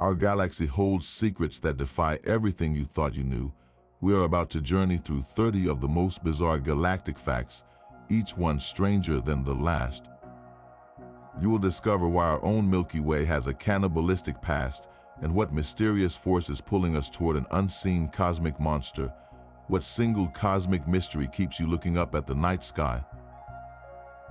Our galaxy holds secrets that defy everything you thought you knew. We are about to journey through 30 of the most bizarre galactic facts, each one stranger than the last. You will discover why our own Milky Way has a cannibalistic past and what mysterious force is pulling us toward an unseen cosmic monster. What single cosmic mystery keeps you looking up at the night sky?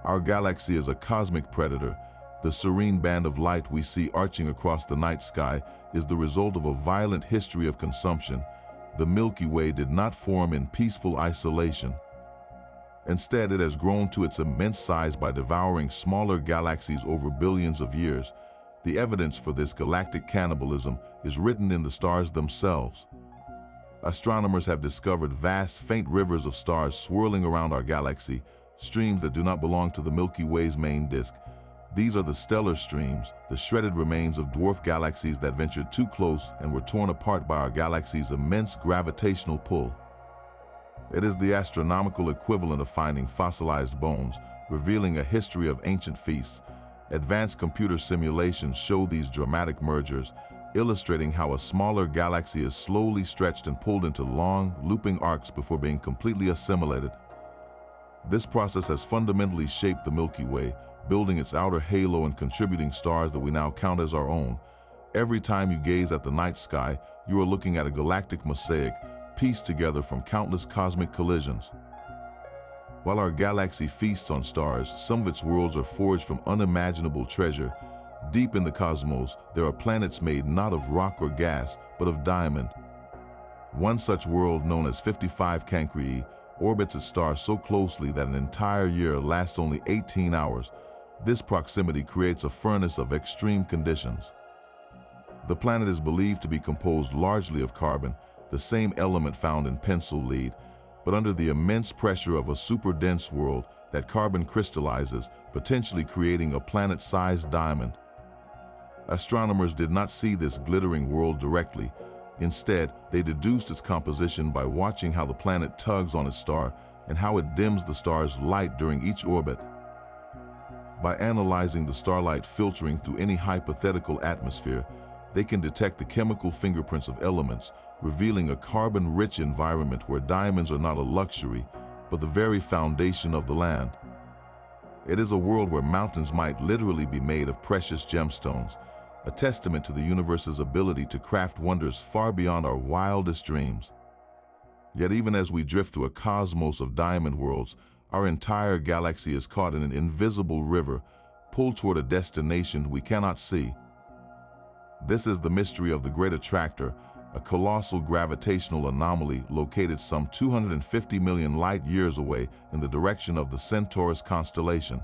Our galaxy is a cosmic predator. The serene band of light we see arching across the night sky is the result of a violent history of consumption. The Milky Way did not form in peaceful isolation. Instead, it has grown to its immense size by devouring smaller galaxies over billions of years. The evidence for this galactic cannibalism is written in the stars themselves. Astronomers have discovered vast, faint rivers of stars swirling around our galaxy, streams that do not belong to the Milky Way's main disk. These are the stellar streams, the shredded remains of dwarf galaxies that ventured too close and were torn apart by our galaxy's immense gravitational pull. It is the astronomical equivalent of finding fossilized bones, revealing a history of ancient feasts. Advanced computer simulations show these dramatic mergers, illustrating how a smaller galaxy is slowly stretched and pulled into long, looping arcs before being completely assimilated. This process has fundamentally shaped the Milky Way, building its outer halo and contributing stars that we now count as our own. Every time you gaze at the night sky, you are looking at a galactic mosaic, pieced together from countless cosmic collisions. While our galaxy feasts on stars, some of its worlds are forged from unimaginable treasure. Deep in the cosmos, there are planets made not of rock or gas, but of diamond. One such world, known as 55 Cancri, orbits its star so closely that an entire year lasts only 18 hours. This proximity creates a furnace of extreme conditions. The planet is believed to be composed largely of carbon, the same element found in pencil lead, but under the immense pressure of a super-dense world, that carbon crystallizes, potentially creating a planet-sized diamond. Astronomers did not see this glittering world directly. Instead, they deduced its composition by watching how the planet tugs on its star and how it dims the star's light during each orbit. By analyzing the starlight filtering through any hypothetical atmosphere, they can detect the chemical fingerprints of elements, revealing a carbon-rich environment where diamonds are not a luxury, but the very foundation of the land. It is a world where mountains might literally be made of precious gemstones, a testament to the universe's ability to craft wonders far beyond our wildest dreams. Yet even as we drift through a cosmos of diamond worlds, our entire galaxy is caught in an invisible river, pulled toward a destination we cannot see. This is the mystery of the Great Attractor, a colossal gravitational anomaly located some 250 million light-years away in the direction of the Centaurus constellation.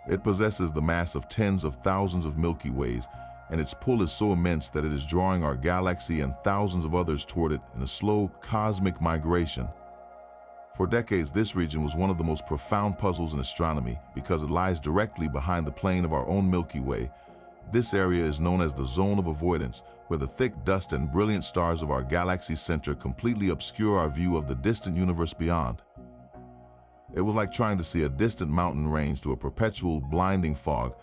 It possesses the mass of tens of thousands of Milky Ways, and its pull is so immense that it is drawing our galaxy and thousands of others toward it in a slow cosmic migration. For decades, this region was one of the most profound puzzles in astronomy because it lies directly behind the plane of our own Milky Way. This area is known as the zone of avoidance, where the thick dust and brilliant stars of our galaxy's center completely obscure our view of the distant universe beyond. It was like trying to see a distant mountain range through a perpetual, blinding fog.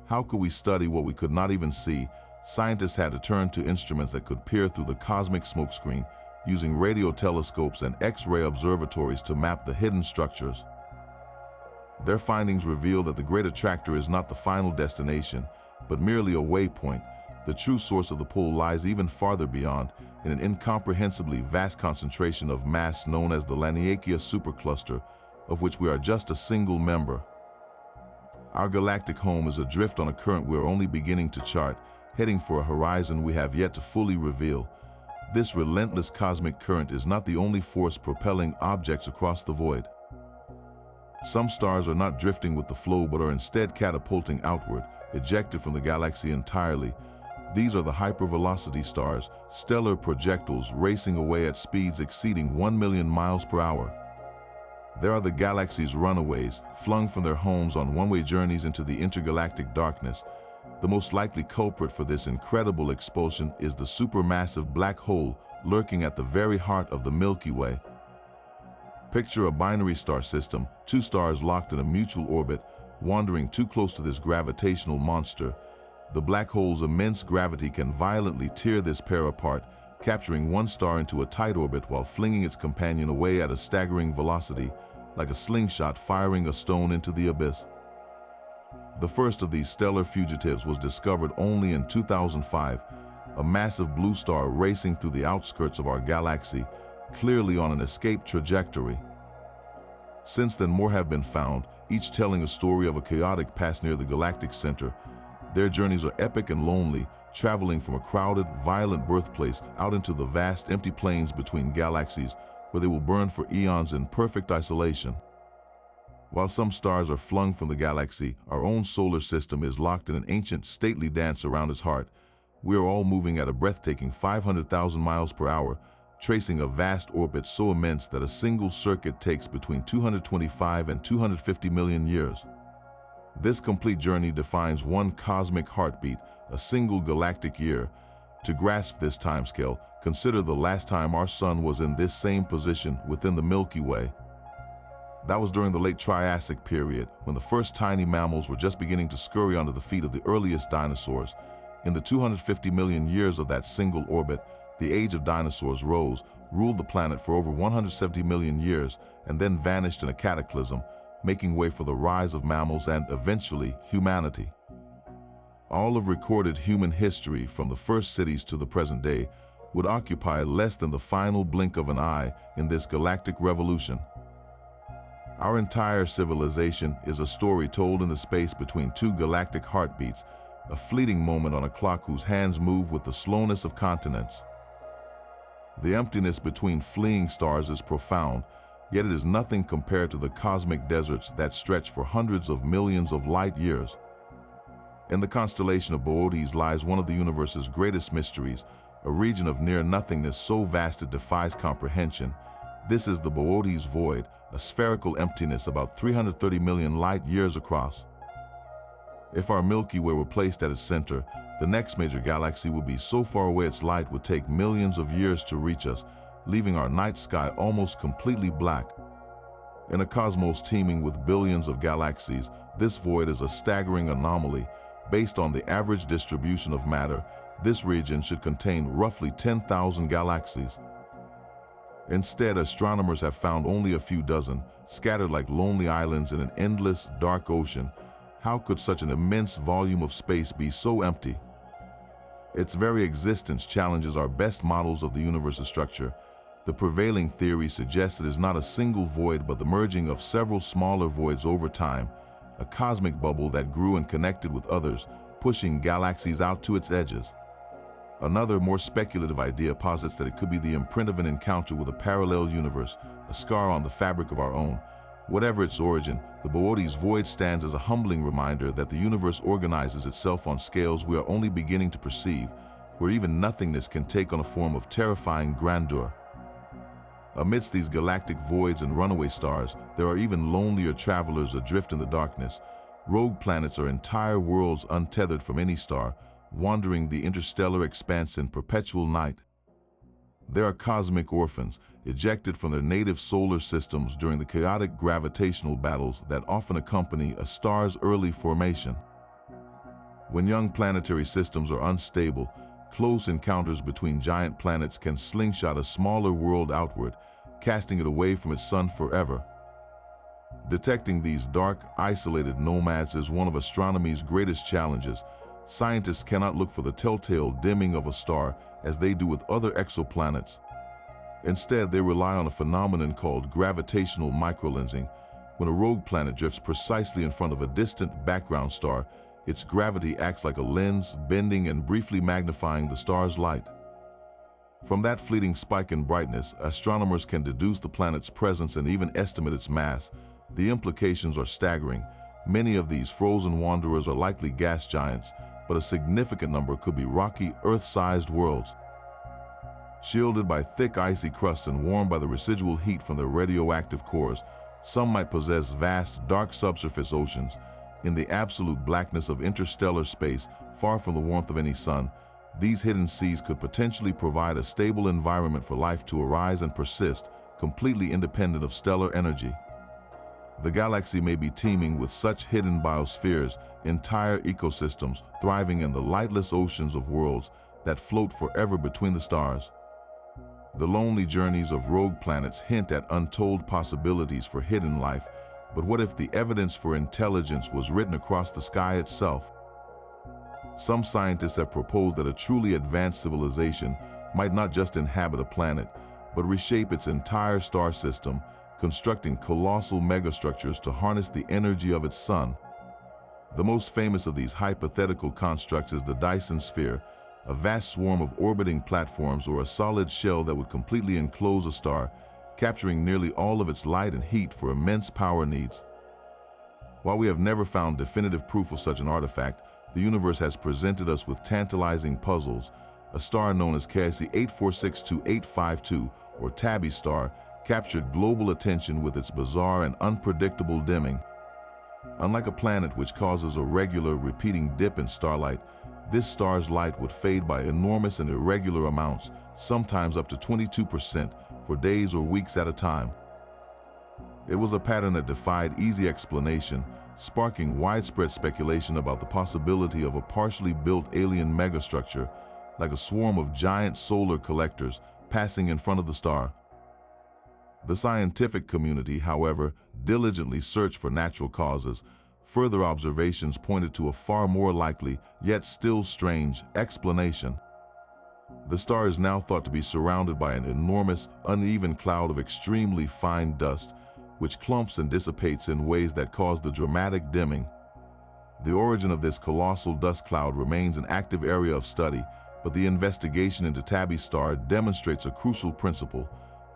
How could we study what we could not even see? Scientists had to turn to instruments that could peer through the cosmic smokescreen, using radio telescopes and X-ray observatories to map the hidden structures. Their findings reveal that the Great Attractor is not the final destination, but merely a waypoint. The true source of the pull lies even farther beyond, in an incomprehensibly vast concentration of mass known as the Laniakea supercluster, of which we are just a single member. Our galactic home is adrift on a current we are only beginning to chart, heading for a horizon we have yet to fully reveal. This relentless cosmic current is not the only force propelling objects across the void. Some stars are not drifting with the flow but are instead catapulting outward, ejected from the galaxy entirely. These are the hypervelocity stars, stellar projectiles racing away at speeds exceeding 1 million miles per hour. There are the galaxy's runaways, flung from their homes on one-way journeys into the intergalactic darkness. The most likely culprit for this incredible expulsion is the supermassive black hole lurking at the very heart of the Milky Way. Picture a binary star system, two stars locked in a mutual orbit, wandering too close to this gravitational monster. The black hole's immense gravity can violently tear this pair apart, capturing one star into a tight orbit while flinging its companion away at a staggering velocity, like a slingshot firing a stone into the abyss. The first of these stellar fugitives was discovered only in 2005, a massive blue star racing through the outskirts of our galaxy, clearly on an escape trajectory. Since then, more have been found, each telling a story of a chaotic past near the galactic center. Their journeys are epic and lonely, traveling from a crowded, violent birthplace out into the vast, empty plains between galaxies, where they will burn for eons in perfect isolation. While some stars are flung from the galaxy, our own solar system is locked in an ancient, stately dance around its heart. We are all moving at a breathtaking 500,000 miles per hour, tracing a vast orbit so immense that a single circuit takes between 225 and 250 million years. This complete journey defines one cosmic heartbeat, a single galactic year. To grasp this timescale, consider the last time our sun was in this same position within the Milky Way. That was during the late Triassic period, when the first tiny mammals were just beginning to scurry under the feet of the earliest dinosaurs. In the 250 million years of that single orbit, the age of dinosaurs rose, ruled the planet for over 170 million years, and then vanished in a cataclysm, making way for the rise of mammals and, eventually, humanity. All of recorded human history, from the first cities to the present day, would occupy less than the final blink of an eye in this galactic revolution. Our entire civilization is a story told in the space between two galactic heartbeats, a fleeting moment on a clock whose hands move with the slowness of continents. The emptiness between fleeing stars is profound, yet it is nothing compared to the cosmic deserts that stretch for hundreds of millions of light years. In the constellation of Boötes lies one of the universe's greatest mysteries, a region of near nothingness so vast it defies comprehension. This is the Boötes void, a spherical emptiness about 330 million light years across. If our Milky Way were placed at its center, the next major galaxy would be so far away its light would take millions of years to reach us, leaving our night sky almost completely black. In a cosmos teeming with billions of galaxies, this void is a staggering anomaly. Based on the average distribution of matter, this region should contain roughly 10,000 galaxies. Instead, astronomers have found only a few dozen, scattered like lonely islands in an endless, dark ocean. How could such an immense volume of space be so empty? Its very existence challenges our best models of the universe's structure. The prevailing theory suggests it is not a single void but the merging of several smaller voids over time, a cosmic bubble that grew and connected with others, pushing galaxies out to its edges. Another, more speculative idea posits that it could be the imprint of an encounter with a parallel universe, a scar on the fabric of our own. Whatever its origin, the Boötes void stands as a humbling reminder that the universe organizes itself on scales we are only beginning to perceive, where even nothingness can take on a form of terrifying grandeur. Amidst these galactic voids and runaway stars, there are even lonelier travelers adrift in the darkness. Rogue planets are entire worlds untethered from any star, wandering the interstellar expanse in perpetual night. There are cosmic orphans, ejected from their native solar systems during the chaotic gravitational battles that often accompany a star's early formation. When young planetary systems are unstable, close encounters between giant planets can slingshot a smaller world outward, casting it away from its sun forever. Detecting these dark, isolated nomads is one of astronomy's greatest challenges. Scientists cannot look for the telltale dimming of a star as they do with other exoplanets. Instead, they rely on a phenomenon called gravitational microlensing. When a rogue planet drifts precisely in front of a distant background star, its gravity acts like a lens, bending and briefly magnifying the star's light. From that fleeting spike in brightness, astronomers can deduce the planet's presence and even estimate its mass. The implications are staggering. Many of these frozen wanderers are likely gas giants, but a significant number could be rocky, Earth-sized worlds. Shielded by thick icy crust and warmed by the residual heat from their radioactive cores, some might possess vast, dark subsurface oceans. In the absolute blackness of interstellar space, far from the warmth of any sun, these hidden seas could potentially provide a stable environment for life to arise and persist, completely independent of stellar energy. The galaxy may be teeming with such hidden biospheres, entire ecosystems thriving in the lightless oceans of worlds that float forever between the stars. The lonely journeys of rogue planets hint at untold possibilities for hidden life, but what if the evidence for intelligence was written across the sky itself? Some scientists have proposed that a truly advanced civilization might not just inhabit a planet, but reshape its entire star system, constructing colossal megastructures to harness the energy of its sun. The most famous of these hypothetical constructs is the Dyson sphere, a vast swarm of orbiting platforms or a solid shell that would completely enclose a star, capturing nearly all of its light and heat for immense power needs. While we have never found definitive proof of such an artifact, the universe has presented us with tantalizing puzzles. A star known as KIC 8462-852, or Tabby star, captured global attention with its bizarre and unpredictable dimming. Unlike a planet which causes a regular, repeating dip in starlight, this star's light would fade by enormous and irregular amounts, sometimes up to 22%, for days or weeks at a time. It was a pattern that defied easy explanation, sparking widespread speculation about the possibility of a partially built alien megastructure, like a swarm of giant solar collectors passing in front of the star. The scientific community, however, diligently searched for natural causes. Further observations pointed to a far more likely, yet still strange, explanation. The star is now thought to be surrounded by an enormous, uneven cloud of extremely fine dust, which clumps and dissipates in ways that cause the dramatic dimming. The origin of this colossal dust cloud remains an active area of study, but the investigation into Tabby's star demonstrates a crucial principle.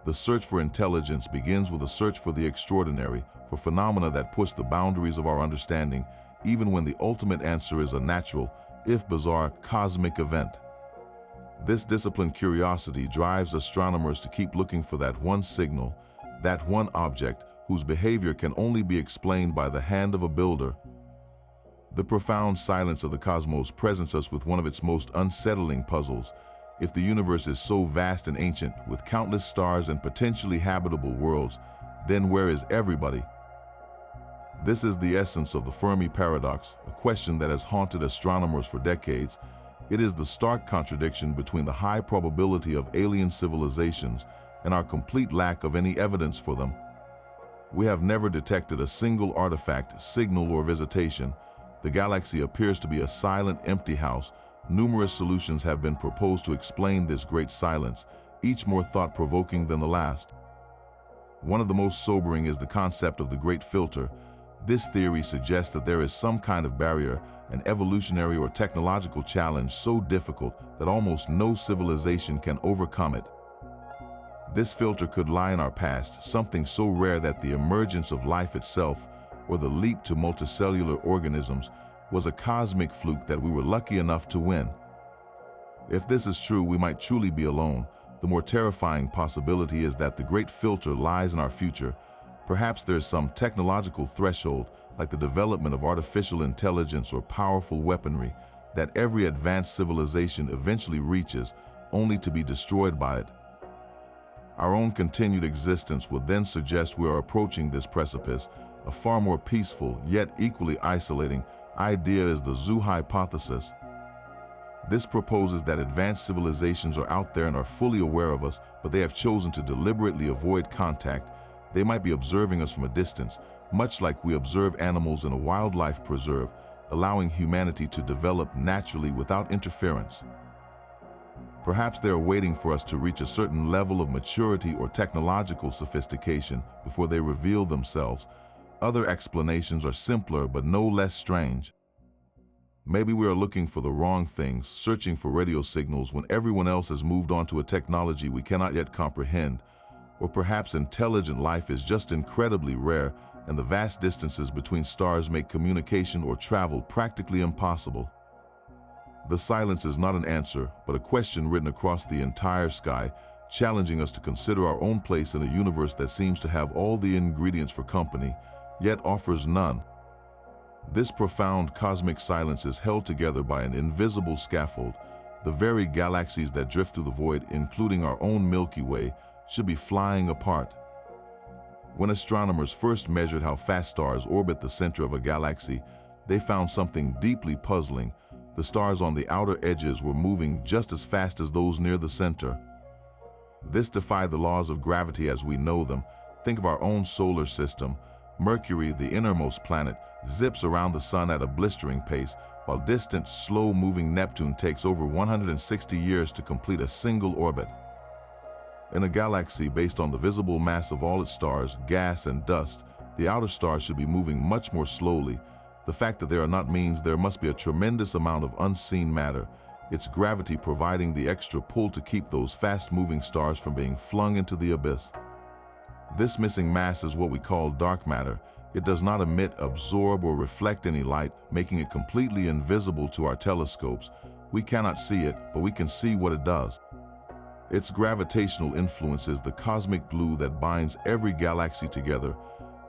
The search for intelligence begins with a search for the extraordinary, for phenomena that push the boundaries of our understanding, even when the ultimate answer is a natural, if bizarre, cosmic event. This disciplined curiosity drives astronomers to keep looking for that one signal, that one object whose behavior can only be explained by the hand of a builder. The profound silence of the cosmos presents us with one of its most unsettling puzzles. If the universe is so vast and ancient, with countless stars and potentially habitable worlds, then where is everybody? This is the essence of the Fermi paradox, a question that has haunted astronomers for decades. It is the stark contradiction between the high probability of alien civilizations and our complete lack of any evidence for them. We have never detected a single artifact, signal, or visitation. The galaxy appears to be a silent, empty house. Numerous solutions have been proposed to explain this great silence, each more thought-provoking than the last. One of the most sobering is the concept of the Great Filter. This theory suggests that there is some kind of barrier, an evolutionary or technological challenge so difficult that almost no civilization can overcome it. This filter could lie in our past, something so rare that the emergence of life itself, or the leap to multicellular organisms, was a cosmic fluke that we were lucky enough to win. If this is true, we might truly be alone. The more terrifying possibility is that the Great Filter lies in our future. Perhaps there is some technological threshold, like the development of artificial intelligence or powerful weaponry, that every advanced civilization eventually reaches, only to be destroyed by it. Our own continued existence would then suggest we are approaching this precipice. A far more peaceful, yet equally isolating, idea is the zoo hypothesis. This proposes that advanced civilizations are out there and are fully aware of us, but they have chosen to deliberately avoid contact. They might be observing us from a distance, much like we observe animals in a wildlife preserve, allowing humanity to develop naturally without interference. Perhaps they are waiting for us to reach a certain level of maturity or technological sophistication before they reveal themselves. Other explanations are simpler but no less strange. Maybe we are looking for the wrong things, searching for radio signals when everyone else has moved on to a technology we cannot yet comprehend. Or perhaps intelligent life is just incredibly rare, and the vast distances between stars make communication or travel practically impossible. The silence is not an answer, but a question written across the entire sky, challenging us to consider our own place in a universe that seems to have all the ingredients for company, yet offers none. This profound cosmic silence is held together by an invisible scaffold. The very galaxies that drift through the void, including our own Milky Way, should be flying apart. When astronomers first measured how fast stars orbit the center of a galaxy, they found something deeply puzzling. The stars on the outer edges were moving just as fast as those near the center. This defied the laws of gravity as we know them. Think of our own solar system. Mercury, the innermost planet, zips around the sun at a blistering pace, while distant, slow-moving Neptune takes over 160 years to complete a single orbit. In a galaxy based on the visible mass of all its stars, gas and dust, the outer stars should be moving much more slowly. The fact that they are not means there must be a tremendous amount of unseen matter. It's gravity providing the extra pull to keep those fast-moving stars from being flung into the abyss. This missing mass is what we call dark matter. It does not emit, absorb, or reflect any light, making it completely invisible to our telescopes. We cannot see it, but we can see what it does. Its gravitational influence is the cosmic glue that binds every galaxy together.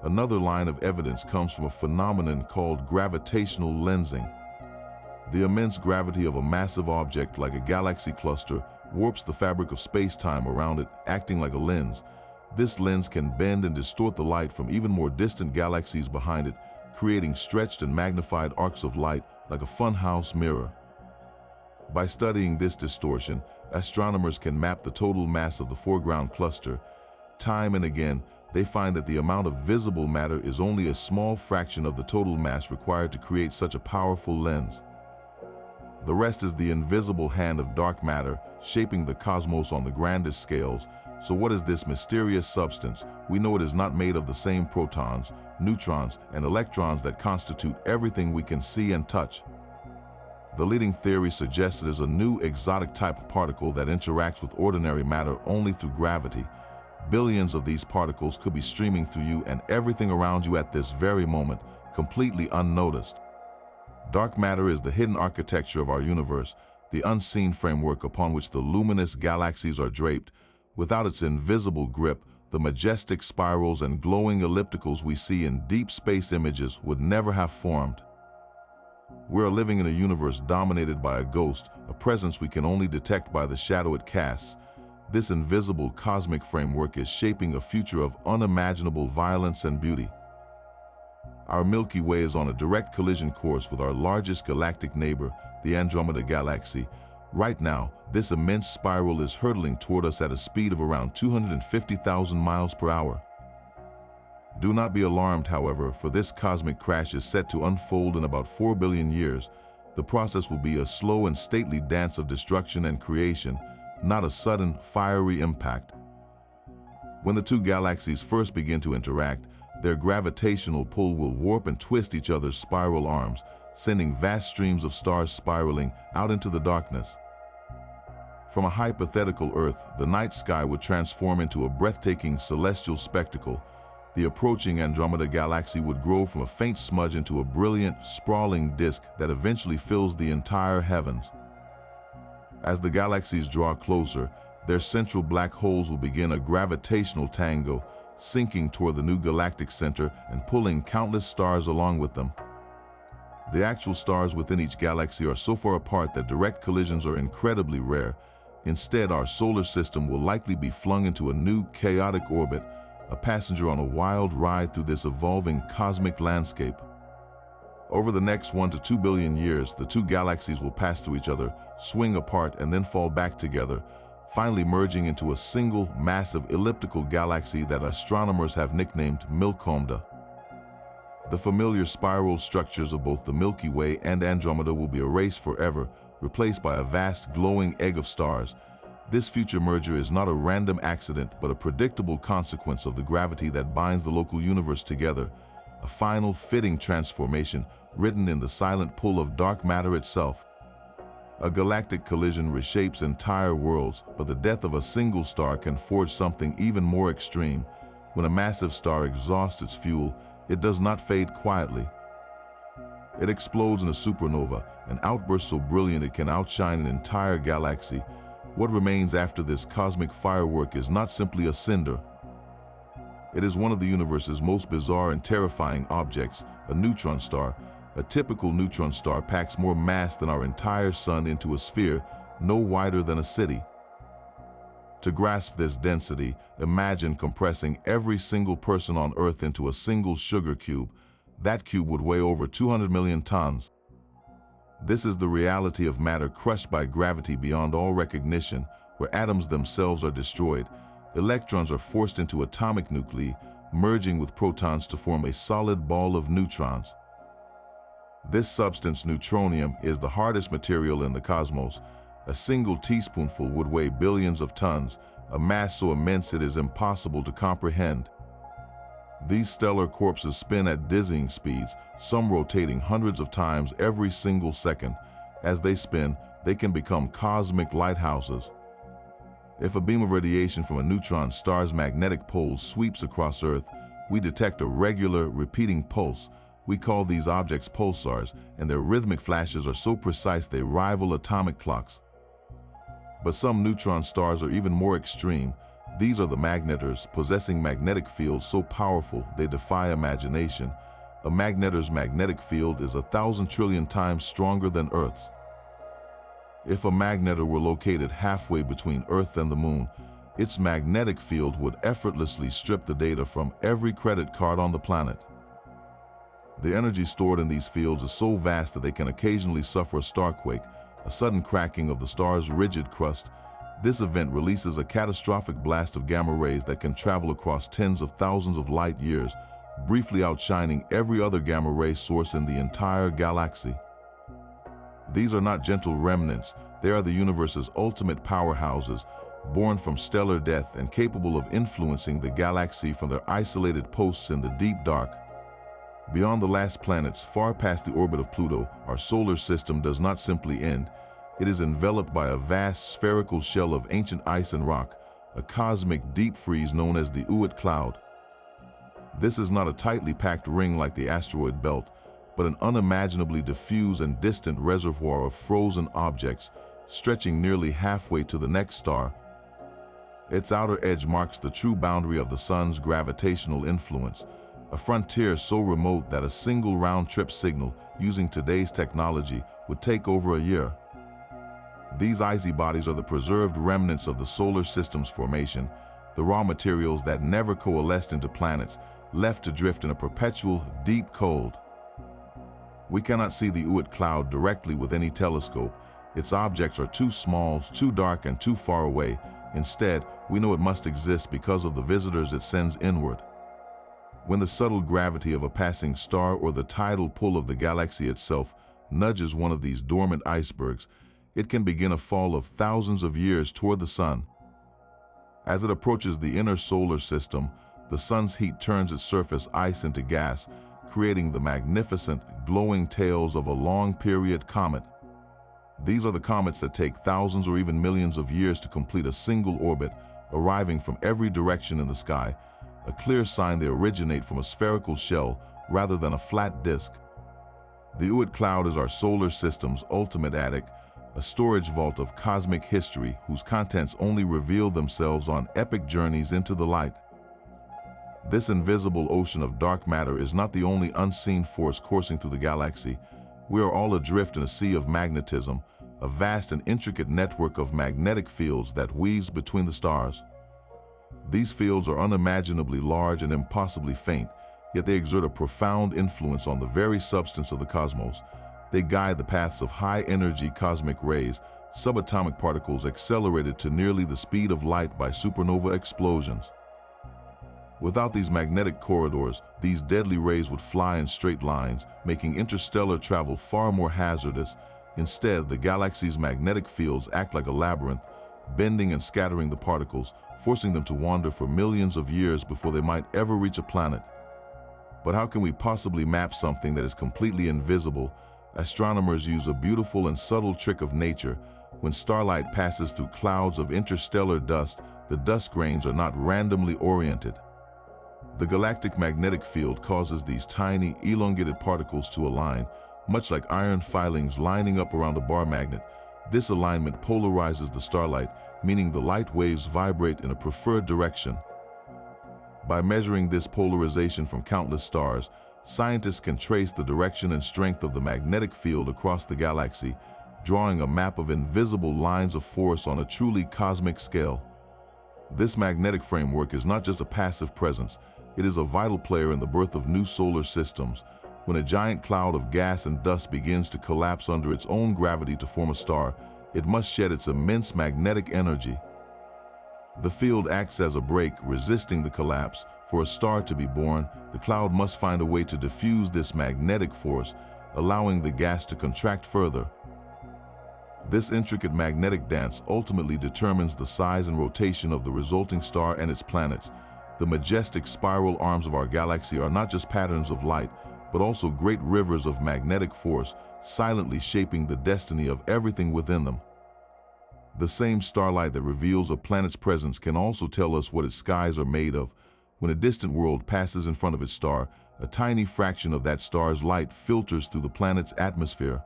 Another line of evidence comes from a phenomenon called gravitational lensing. The immense gravity of a massive object like a galaxy cluster warps the fabric of space-time around it, acting like a lens. This lens can bend and distort the light from even more distant galaxies behind it, creating stretched and magnified arcs of light like a funhouse mirror. By studying this distortion, astronomers can map the total mass of the foreground cluster. Time and again, they find that the amount of visible matter is only a small fraction of the total mass required to create such a powerful lens. The rest is the invisible hand of dark matter, shaping the cosmos on the grandest scales. So what is this mysterious substance? We know it is not made of the same protons, neutrons, and electrons that constitute everything we can see and touch. The leading theory suggests it is a new exotic type of particle that interacts with ordinary matter only through gravity. Billions of these particles could be streaming through you and everything around you at this very moment, completely unnoticed. Dark matter is the hidden architecture of our universe, the unseen framework upon which the luminous galaxies are draped. Without its invisible grip, the majestic spirals and glowing ellipticals we see in deep space images would never have formed. We are living in a universe dominated by a ghost, a presence we can only detect by the shadow it casts. This invisible cosmic framework is shaping a future of unimaginable violence and beauty. Our Milky Way is on a direct collision course with our largest galactic neighbor, the Andromeda galaxy. Right now, this immense spiral is hurtling toward us at a speed of around 250,000 miles per hour. Do not be alarmed, however, for this cosmic crash is set to unfold in about 4 billion years. The process will be a slow and stately dance of destruction and creation, not a sudden, fiery impact. When the two galaxies first begin to interact, their gravitational pull will warp and twist each other's spiral arms, sending vast streams of stars spiraling out into the darkness. From a hypothetical Earth, the night sky would transform into a breathtaking celestial spectacle. The approaching Andromeda galaxy would grow from a faint smudge into a brilliant, sprawling disk that eventually fills the entire heavens. As the galaxies draw closer, their central black holes will begin a gravitational tango, sinking toward the new galactic center and pulling countless stars along with them. The actual stars within each galaxy are so far apart that direct collisions are incredibly rare. Instead, our solar system will likely be flung into a new, chaotic orbit, a passenger on a wild ride through this evolving cosmic landscape. Over the next 1 to 2 billion years, the two galaxies will pass through each other, swing apart, and then fall back together, finally merging into a single, massive elliptical galaxy that astronomers have nicknamed Milkomda. The familiar spiral structures of both the Milky Way and Andromeda will be erased forever, replaced by a vast, glowing egg of stars. This future merger is not a random accident, but a predictable consequence of the gravity that binds the local universe together, a final, fitting transformation written in the silent pull of dark matter itself. A galactic collision reshapes entire worlds, but the death of a single star can forge something even more extreme. When a massive star exhausts its fuel, it does not fade quietly. It explodes in a supernova, an outburst so brilliant it can outshine an entire galaxy. What remains after this cosmic firework is not simply a cinder. It is one of the universe's most bizarre and terrifying objects, a neutron star. A typical neutron star packs more mass than our entire sun into a sphere, no wider than a city. To grasp this density, imagine compressing every single person on Earth into a single sugar cube. That cube would weigh over 200 million tons. This is the reality of matter crushed by gravity beyond all recognition, where atoms themselves are destroyed. Electrons are forced into atomic nuclei, merging with protons to form a solid ball of neutrons. This substance, neutronium, is the hardest material in the cosmos. A single teaspoonful would weigh billions of tons, a mass so immense it is impossible to comprehend. These stellar corpses spin at dizzying speeds, some rotating hundreds of times every single second. As they spin, they can become cosmic lighthouses. If a beam of radiation from a neutron star's magnetic poles sweeps across Earth, we detect a regular, repeating pulse. We call these objects pulsars, and their rhythmic flashes are so precise they rival atomic clocks. But some neutron stars are even more extreme. These are the magnetars, possessing magnetic fields so powerful they defy imagination. A magnetar's magnetic field is 1,000 trillion times stronger than Earth's. If a magnetar were located halfway between Earth and the Moon, its magnetic field would effortlessly strip the data from every credit card on the planet. The energy stored in these fields is so vast that they can occasionally suffer a starquake, a sudden cracking of the star's rigid crust. This event releases a catastrophic blast of gamma rays that can travel across tens of thousands of light years, briefly outshining every other gamma ray source in the entire galaxy. These are not gentle remnants, they are the universe's ultimate powerhouses, born from stellar death and capable of influencing the galaxy from their isolated posts in the deep dark. Beyond the last planets, far past the orbit of Pluto, our solar system does not simply end. It is enveloped by a vast spherical shell of ancient ice and rock, a cosmic deep freeze known as the Oort cloud. This is not a tightly packed ring like the asteroid belt, but an unimaginably diffuse and distant reservoir of frozen objects, stretching nearly halfway to the next star. Its outer edge marks the true boundary of the Sun's gravitational influence, a frontier so remote that a single round-trip signal using today's technology would take over a year. These icy bodies are the preserved remnants of the solar system's formation, the raw materials that never coalesced into planets, left to drift in a perpetual, deep cold. We cannot see the Oort cloud directly with any telescope. Its objects are too small, too dark, and too far away. Instead, we know it must exist because of the visitors it sends inward. When the subtle gravity of a passing star or the tidal pull of the galaxy itself nudges one of these dormant icebergs, it can begin a fall of thousands of years toward the Sun. As it approaches the inner solar system, the Sun's heat turns its surface ice into gas, creating the magnificent, glowing tails of a long-period comet. These are the comets that take thousands or even millions of years to complete a single orbit, arriving from every direction in the sky, a clear sign they originate from a spherical shell rather than a flat disk. The Oort cloud is our solar system's ultimate attic, a storage vault of cosmic history whose contents only reveal themselves on epic journeys into the light. This invisible ocean of dark matter is not the only unseen force coursing through the galaxy. We are all adrift in a sea of magnetism, a vast and intricate network of magnetic fields that weaves between the stars. These fields are unimaginably large and impossibly faint, yet they exert a profound influence on the very substance of the cosmos. They guide the paths of high-energy cosmic rays, subatomic particles accelerated to nearly the speed of light by supernova explosions. Without these magnetic corridors, these deadly rays would fly in straight lines, making interstellar travel far more hazardous. Instead, the galaxy's magnetic fields act like a labyrinth, bending and scattering the particles, forcing them to wander for millions of years before they might ever reach a planet. But how can we possibly map something that is completely invisible? Astronomers use a beautiful and subtle trick of nature. When starlight passes through clouds of interstellar dust, the dust grains are not randomly oriented. The galactic magnetic field causes these tiny, elongated particles to align, much like iron filings lining up around a bar magnet. This alignment polarizes the starlight, meaning the light waves vibrate in a preferred direction. By measuring this polarization from countless stars, scientists can trace the direction and strength of the magnetic field across the galaxy, drawing a map of invisible lines of force on a truly cosmic scale. This magnetic framework is not just a passive presence, it is a vital player in the birth of new solar systems. When a giant cloud of gas and dust begins to collapse under its own gravity to form a star, it must shed its immense magnetic energy. The field acts as a brake, resisting the collapse. For a star to be born, the cloud must find a way to diffuse this magnetic force, allowing the gas to contract further. This intricate magnetic dance ultimately determines the size and rotation of the resulting star and its planets. The majestic spiral arms of our galaxy are not just patterns of light, but also great rivers of magnetic force, silently shaping the destiny of everything within them. The same starlight that reveals a planet's presence can also tell us what its skies are made of. When a distant world passes in front of its star, a tiny fraction of that star's light filters through the planet's atmosphere.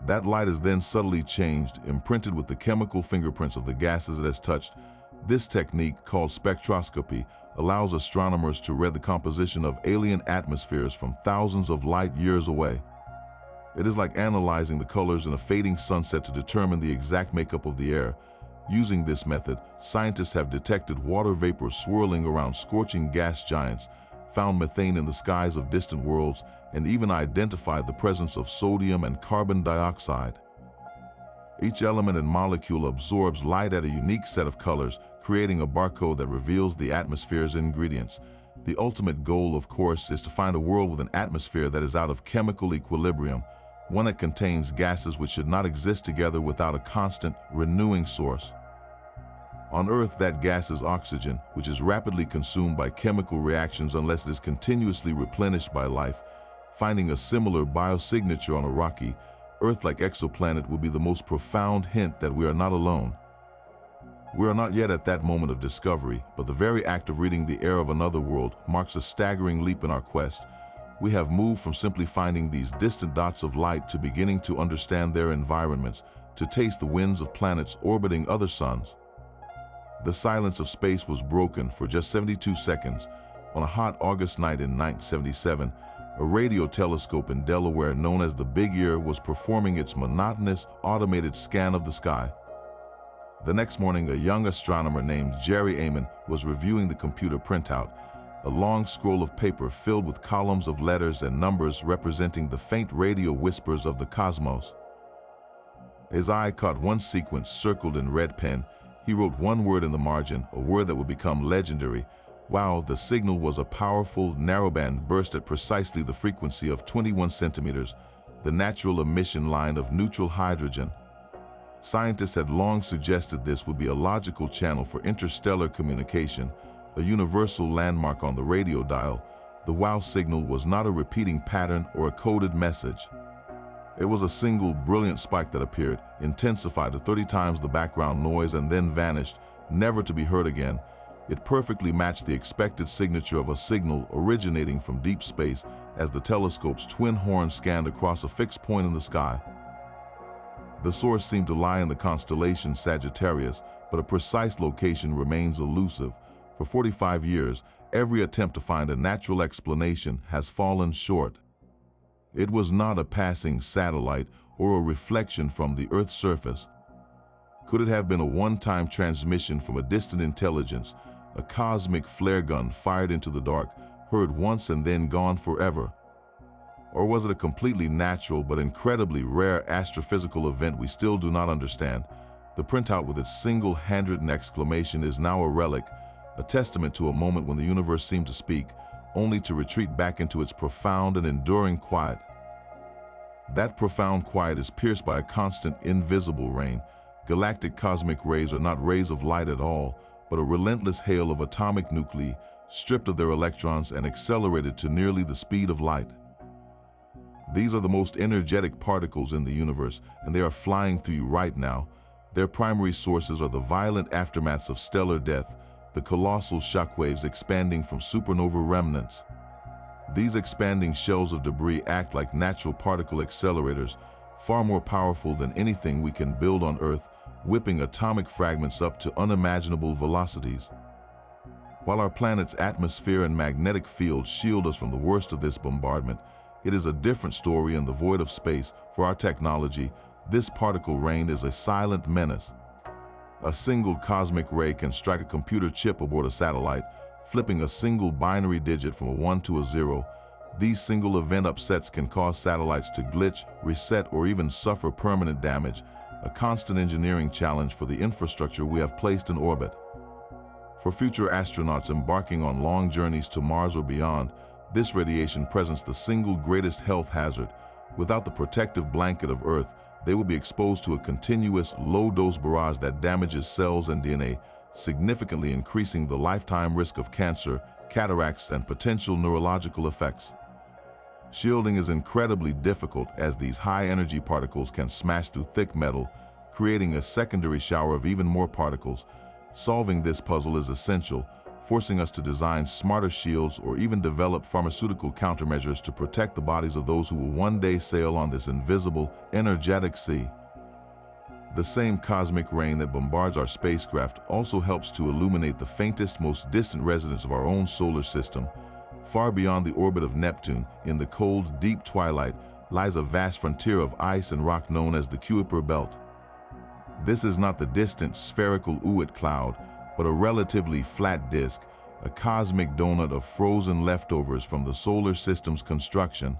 That light is then subtly changed, imprinted with the chemical fingerprints of the gases it has touched. This technique, called spectroscopy, allows astronomers to read the composition of alien atmospheres from thousands of light years away. It is like analyzing the colors in a fading sunset to determine the exact makeup of the air. Using this method, scientists have detected water vapor swirling around scorching gas giants, found methane in the skies of distant worlds, and even identified the presence of sodium and carbon dioxide. Each element and molecule absorbs light at a unique set of colors, creating a barcode that reveals the atmosphere's ingredients. The ultimate goal, of course, is to find a world with an atmosphere that is out of chemical equilibrium, one that contains gases which should not exist together without a constant, renewing source. On Earth, that gas is oxygen, which is rapidly consumed by chemical reactions unless it is continuously replenished by life. Finding a similar biosignature on a rocky, Earth-like exoplanet would be the most profound hint that we are not alone. We are not yet at that moment of discovery, but the very act of reading the air of another world marks a staggering leap in our quest. We have moved from simply finding these distant dots of light to beginning to understand their environments, to taste the winds of planets orbiting other suns. The silence of space was broken for just 72 seconds. On a hot August night in 1977, a radio telescope in Delaware known as the Big Ear was performing its monotonous, automated scan of the sky. The next morning, a young astronomer named Jerry Amon was reviewing the computer printout, a long scroll of paper filled with columns of letters and numbers representing the faint radio whispers of the cosmos. His eye caught one sequence circled in red pen. He wrote one word in the margin, a word that would become legendary. Wow, the signal was a powerful, narrowband burst at precisely the frequency of 21 centimeters, the natural emission line of neutral hydrogen. Scientists had long suggested this would be a logical channel for interstellar communication, a universal landmark on the radio dial. The wow signal was not a repeating pattern or a coded message. It was a single, brilliant spike that appeared, intensified to 30 times the background noise, and then vanished, never to be heard again. It perfectly matched the expected signature of a signal originating from deep space as the telescope's twin horns scanned across a fixed point in the sky. The source seemed to lie in the constellation Sagittarius, but a precise location remains elusive. For 45 years, every attempt to find a natural explanation has fallen short. It was not a passing satellite or a reflection from the Earth's surface. Could it have been a one-time transmission from a distant intelligence, a cosmic flare gun fired into the dark, heard once and then gone forever? Or was it a completely natural but incredibly rare astrophysical event we still do not understand? The printout with its single handwritten exclamation is now a relic, a testament to a moment when the universe seemed to speak, only to retreat back into its profound and enduring quiet. That profound quiet is pierced by a constant, invisible rain. Galactic cosmic rays are not rays of light at all, but a relentless hail of atomic nuclei, stripped of their electrons and accelerated to nearly the speed of light. These are the most energetic particles in the universe, and they are flying through you right now. Their primary sources are the violent aftermaths of stellar death, the colossal shockwaves expanding from supernova remnants. These expanding shells of debris act like natural particle accelerators, far more powerful than anything we can build on Earth, whipping atomic fragments up to unimaginable velocities. While our planet's atmosphere and magnetic field shield us from the worst of this bombardment, it is a different story in the void of space. For our technology, this particle rain is a silent menace. A single cosmic ray can strike a computer chip aboard a satellite, flipping a single binary digit from a 1 to a 0. These single event upsets can cause satellites to glitch, reset, or even suffer permanent damage, a constant engineering challenge for the infrastructure we have placed in orbit. For future astronauts embarking on long journeys to Mars or beyond, this radiation presents the single greatest health hazard. Without the protective blanket of Earth, they will be exposed to a continuous, low-dose barrage that damages cells and DNA, significantly increasing the lifetime risk of cancer, cataracts, and potential neurological effects. Shielding is incredibly difficult as these high-energy particles can smash through thick metal, creating a secondary shower of even more particles. Solving this puzzle is essential, forcing us to design smarter shields or even develop pharmaceutical countermeasures to protect the bodies of those who will one day sail on this invisible, energetic sea. The same cosmic rain that bombards our spacecraft also helps to illuminate the faintest, most distant residents of our own solar system. Far beyond the orbit of Neptune, in the cold, deep twilight, lies a vast frontier of ice and rock known as the Kuiper Belt. This is not the distant, spherical Oort cloud, but a relatively flat disk, a cosmic donut of frozen leftovers from the solar system's construction.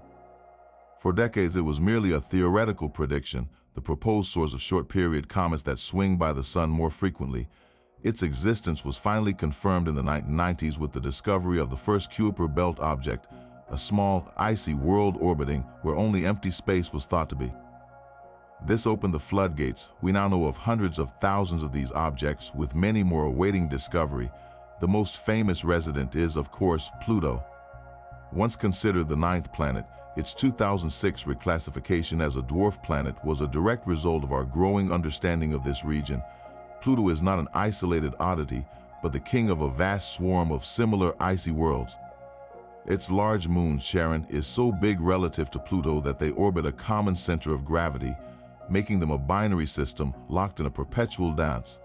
For decades, it was merely a theoretical prediction, the proposed source of short-period comets that swing by the sun more frequently. Its existence was finally confirmed in the 1990s with the discovery of the first Kuiper Belt object, a small, icy world orbiting where only empty space was thought to be. This opened the floodgates. We now know of hundreds of thousands of these objects, with many more awaiting discovery. The most famous resident is, of course, Pluto. Once considered the ninth planet, its 2006 reclassification as a dwarf planet was a direct result of our growing understanding of this region. Pluto is not an isolated oddity, but the king of a vast swarm of similar icy worlds. Its large moon, Charon, is so big relative to Pluto that they orbit a common center of gravity, making them a binary system locked in a perpetual dance.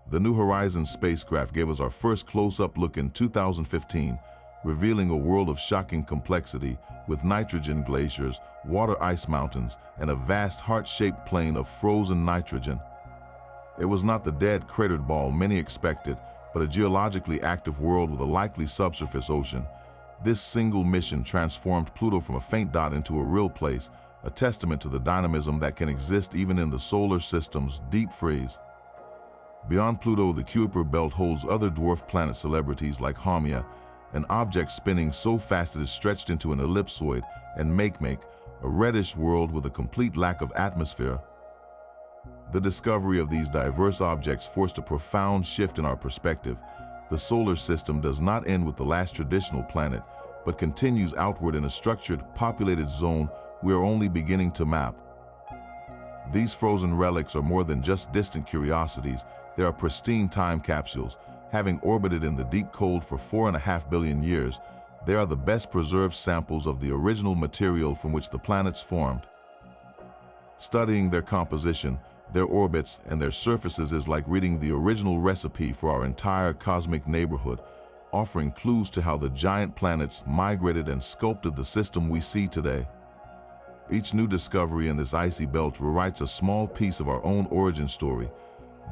The New Horizons spacecraft gave us our first close-up look in 2015, revealing a world of shocking complexity with nitrogen glaciers, water ice mountains, and a vast heart-shaped plain of frozen nitrogen. It was not the dead, cratered ball many expected, but a geologically active world with a likely subsurface ocean. This single mission transformed Pluto from a faint dot into a real place, a testament to the dynamism that can exist even in the solar system's deep freeze. Beyond Pluto, the Kuiper Belt holds other dwarf planet celebrities like Haumea, an object spinning so fast it is stretched into an ellipsoid, and Makemake, a reddish world with a complete lack of atmosphere. The discovery of these diverse objects forced a profound shift in our perspective. The solar system does not end with the last traditional planet, but continues outward in a structured, populated zone we are only beginning to map. These frozen relics are more than just distant curiosities. They are pristine time capsules. Having orbited in the deep cold for 4.5 billion years, they are the best preserved samples of the original material from which the planets formed. Studying their composition, their orbits, and their surfaces is like reading the original recipe for our entire cosmic neighborhood, offering clues to how the giant planets migrated and sculpted the system we see today. Each new discovery in this icy belt rewrites a small piece of our own origin story.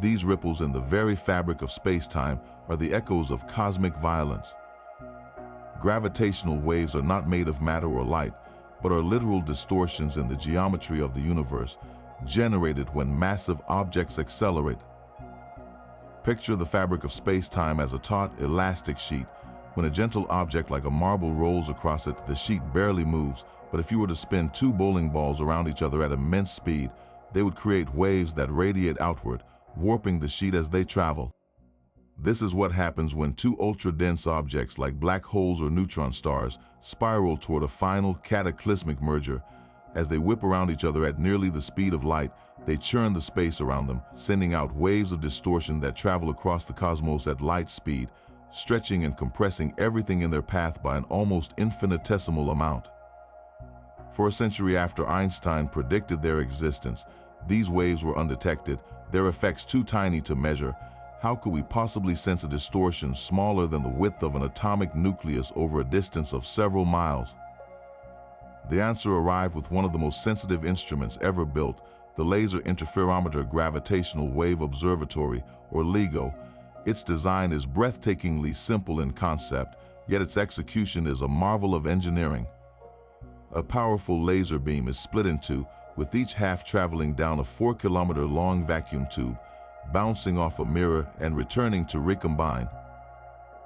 These ripples in the very fabric of space-time are the echoes of cosmic violence. Gravitational waves are not made of matter or light, but are literal distortions in the geometry of the universe, generated when massive objects accelerate. Picture the fabric of space-time as a taut, elastic sheet. When a gentle object like a marble rolls across it, the sheet barely moves, but if you were to spin two bowling balls around each other at immense speed, they would create waves that radiate outward, warping the sheet as they travel. This is what happens when two ultra-dense objects like black holes or neutron stars spiral toward a final cataclysmic merger. As they whip around each other at nearly the speed of light, they churn the space around them, sending out waves of distortion that travel across the cosmos at light speed, stretching and compressing everything in their path by an almost infinitesimal amount. For a century after Einstein predicted their existence, these waves were undetected, their effects too tiny to measure. How could we possibly sense a distortion smaller than the width of an atomic nucleus over a distance of several miles? The answer arrived with one of the most sensitive instruments ever built, the Laser Interferometer Gravitational Wave Observatory, or LIGO. Its design is breathtakingly simple in concept, yet its execution is a marvel of engineering. A powerful laser beam is split in two, with each half traveling down a 4-kilometer-long vacuum tube, bouncing off a mirror and returning to recombine.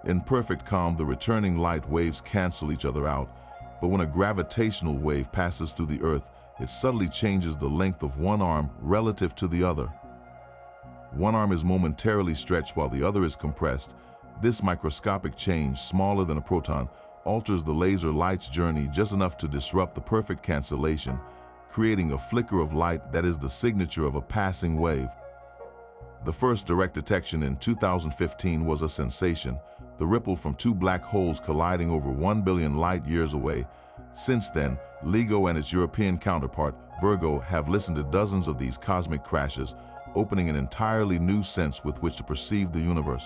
In perfect calm, the returning light waves cancel each other out, but when a gravitational wave passes through the Earth, it subtly changes the length of one arm relative to the other. One arm is momentarily stretched while the other is compressed. This microscopic change, smaller than a proton, alters the laser light's journey just enough to disrupt the perfect cancellation, creating a flicker of light that is the signature of a passing wave. The first direct detection in 2015 was a sensation, the ripple from two black holes colliding over 1 billion light-years away. Since then, LIGO and its European counterpart, Virgo, have listened to dozens of these cosmic crashes, opening an entirely new sense with which to perceive the universe.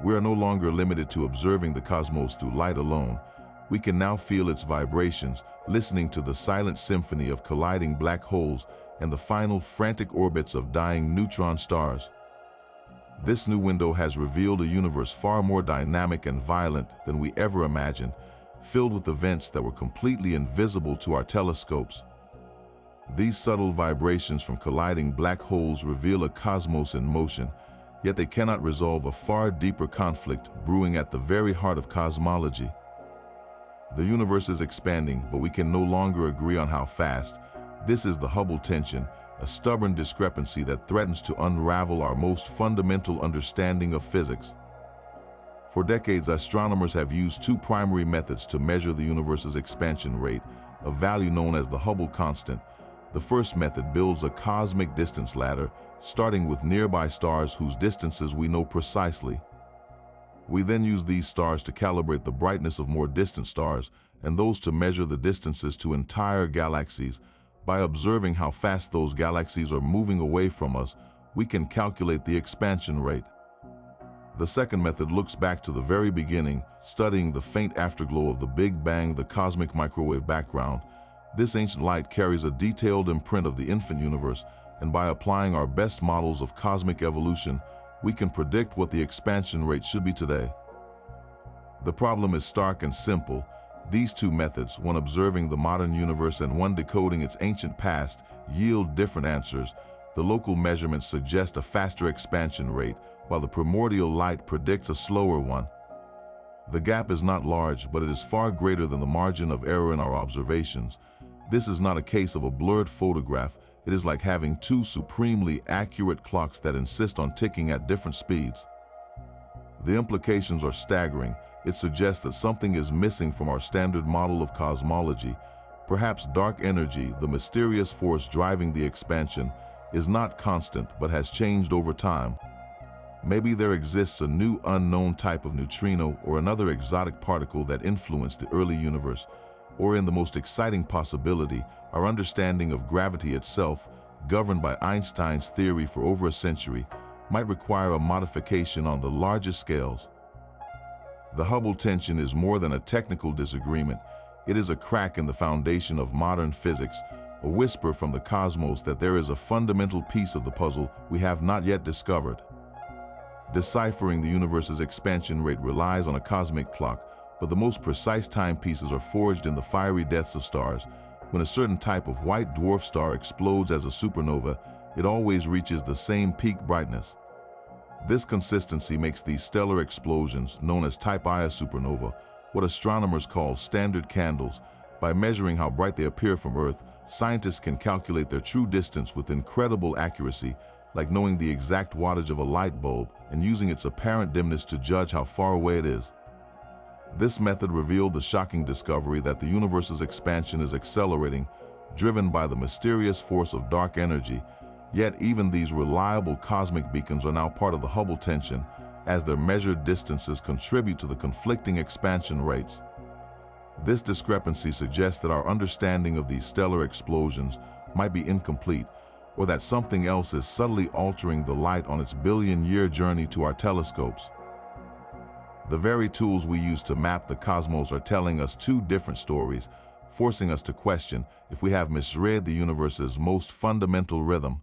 We are no longer limited to observing the cosmos through light alone. We can now feel its vibrations, listening to the silent symphony of colliding black holes and the final frantic orbits of dying neutron stars. This new window has revealed a universe far more dynamic and violent than we ever imagined, filled with events that were completely invisible to our telescopes. These subtle vibrations from colliding black holes reveal a cosmos in motion, yet they cannot resolve a far deeper conflict brewing at the very heart of cosmology. The universe is expanding, but we can no longer agree on how fast. This is the Hubble tension, a stubborn discrepancy that threatens to unravel our most fundamental understanding of physics. For decades, astronomers have used two primary methods to measure the universe's expansion rate, a value known as the Hubble constant. The first method builds a cosmic distance ladder, starting with nearby stars whose distances we know precisely. We then use these stars to calibrate the brightness of more distant stars, and those to measure the distances to entire galaxies. By observing how fast those galaxies are moving away from us, we can calculate the expansion rate. The second method looks back to the very beginning, studying the faint afterglow of the Big Bang, the cosmic microwave background. This ancient light carries a detailed imprint of the infant universe, and by applying our best models of cosmic evolution, we can predict what the expansion rate should be today. The problem is stark and simple. These two methods, one observing the modern universe and one decoding its ancient past, yield different answers. The local measurements suggest a faster expansion rate, while the primordial light predicts a slower one. The gap is not large, but it is far greater than the margin of error in our observations. This is not a case of a blurred photograph. It is like having two supremely accurate clocks that insist on ticking at different speeds. The implications are staggering. It suggests that something is missing from our standard model of cosmology. Perhaps dark energy, the mysterious force driving the expansion, is not constant but has changed over time. Maybe there exists a new unknown type of neutrino or another exotic particle that influenced the early universe. Or in the most exciting possibility, our understanding of gravity itself, governed by Einstein's theory for over a century, might require a modification on the largest scales. The Hubble tension is more than a technical disagreement. It is a crack in the foundation of modern physics, a whisper from the cosmos that there is a fundamental piece of the puzzle we have not yet discovered. Deciphering the universe's expansion rate relies on a cosmic clock, but the most precise timepieces are forged in the fiery deaths of stars. When a certain type of white dwarf star explodes as a supernova, it always reaches the same peak brightness. This consistency makes these stellar explosions, known as Type Ia supernova, what astronomers call standard candles. By measuring how bright they appear from Earth, scientists can calculate their true distance with incredible accuracy, like knowing the exact wattage of a light bulb and using its apparent dimness to judge how far away it is. This method revealed the shocking discovery that the universe's expansion is accelerating, driven by the mysterious force of dark energy. Yet even these reliable cosmic beacons are now part of the Hubble tension, as their measured distances contribute to the conflicting expansion rates. This discrepancy suggests that our understanding of these stellar explosions might be incomplete, or that something else is subtly altering the light on its billion-year journey to our telescopes. The very tools we use to map the cosmos are telling us two different stories. forcing us to question if we have misread the universe's most fundamental rhythm.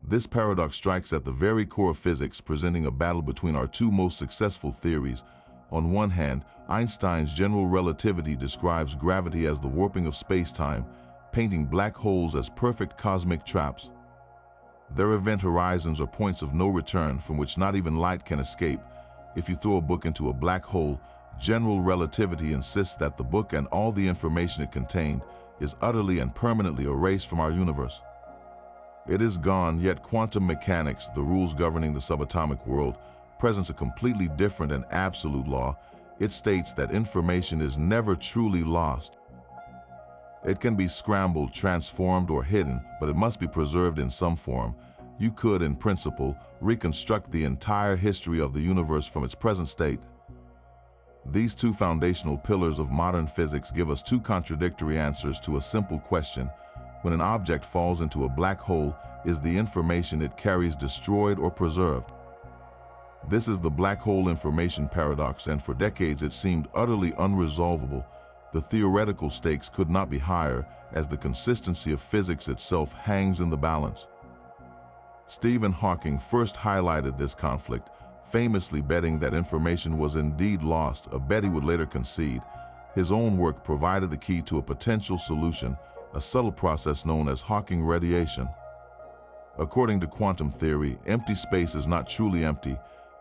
This paradox strikes at the very core of physics, presenting a battle between our two most successful theories. On one hand, Einstein's general relativity describes gravity as the warping of space-time, painting black holes as perfect cosmic traps. Their event horizons are points of no return from which not even light can escape. If you throw a book into a black hole, general relativity insists that the book and all the information it contained is utterly and permanently erased from our universe. It is gone, yet quantum mechanics, the rules governing the subatomic world, presents a completely different and absolute law. It states that information is never truly lost. It can be scrambled, transformed, or hidden, but it must be preserved in some form. You could, in principle, reconstruct the entire history of the universe from its present state. These two foundational pillars of modern physics give us two contradictory answers to a simple question. When an object falls into a black hole, is the information it carries destroyed or preserved? This is the black hole information paradox, and for decades it seemed utterly unresolvable. The theoretical stakes could not be higher, as the consistency of physics itself hangs in the balance. Stephen Hawking first highlighted this conflict, famously betting that information was indeed lost, a bet he would later concede. His own work provided the key to a potential solution, a subtle process known as Hawking radiation. According to quantum theory, empty space is not truly empty.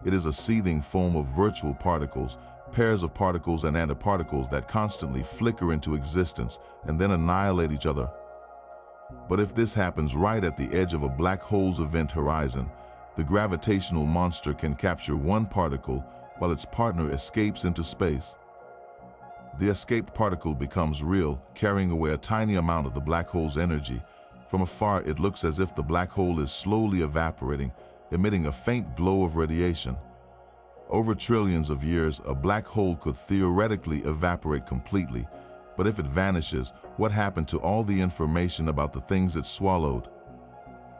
It is a seething foam of virtual particles, pairs of particles and antiparticles that constantly flicker into existence and then annihilate each other. But if this happens right at the edge of a black hole's event horizon, the gravitational monster can capture one particle while its partner escapes into space. The escaped particle becomes real, carrying away a tiny amount of the black hole's energy. From afar, it looks as if the black hole is slowly evaporating, emitting a faint glow of radiation. Over trillions of years, a black hole could theoretically evaporate completely, but if it vanishes, what happened to all the information about the things it swallowed?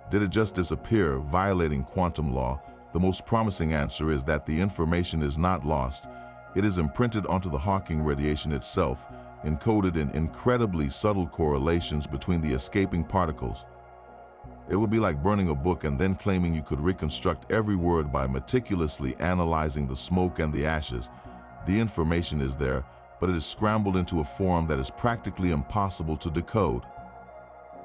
Did it just disappear, violating quantum law? The most promising answer is that the information is not lost. It is imprinted onto the Hawking radiation itself, encoded in incredibly subtle correlations between the escaping particles. It would be like burning a book and then claiming you could reconstruct every word by meticulously analyzing the smoke and the ashes. The information is there, but it is scrambled into a form that is practically impossible to decode.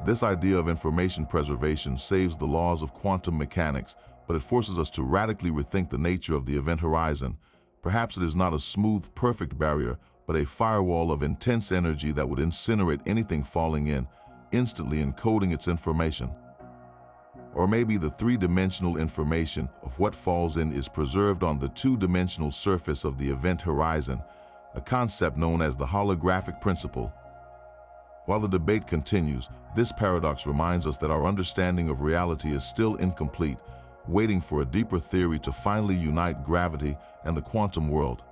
This idea of information preservation saves the laws of quantum mechanics, but it forces us to radically rethink the nature of the event horizon. Perhaps it is not a smooth, perfect barrier, but a firewall of intense energy that would incinerate anything falling in, instantly encoding its information. Or maybe the three-dimensional information of what falls in is preserved on the two-dimensional surface of the event horizon, a concept known as the holographic principle. While the debate continues, this paradox reminds us that our understanding of reality is still incomplete, waiting for a deeper theory to finally unite gravity and the quantum world.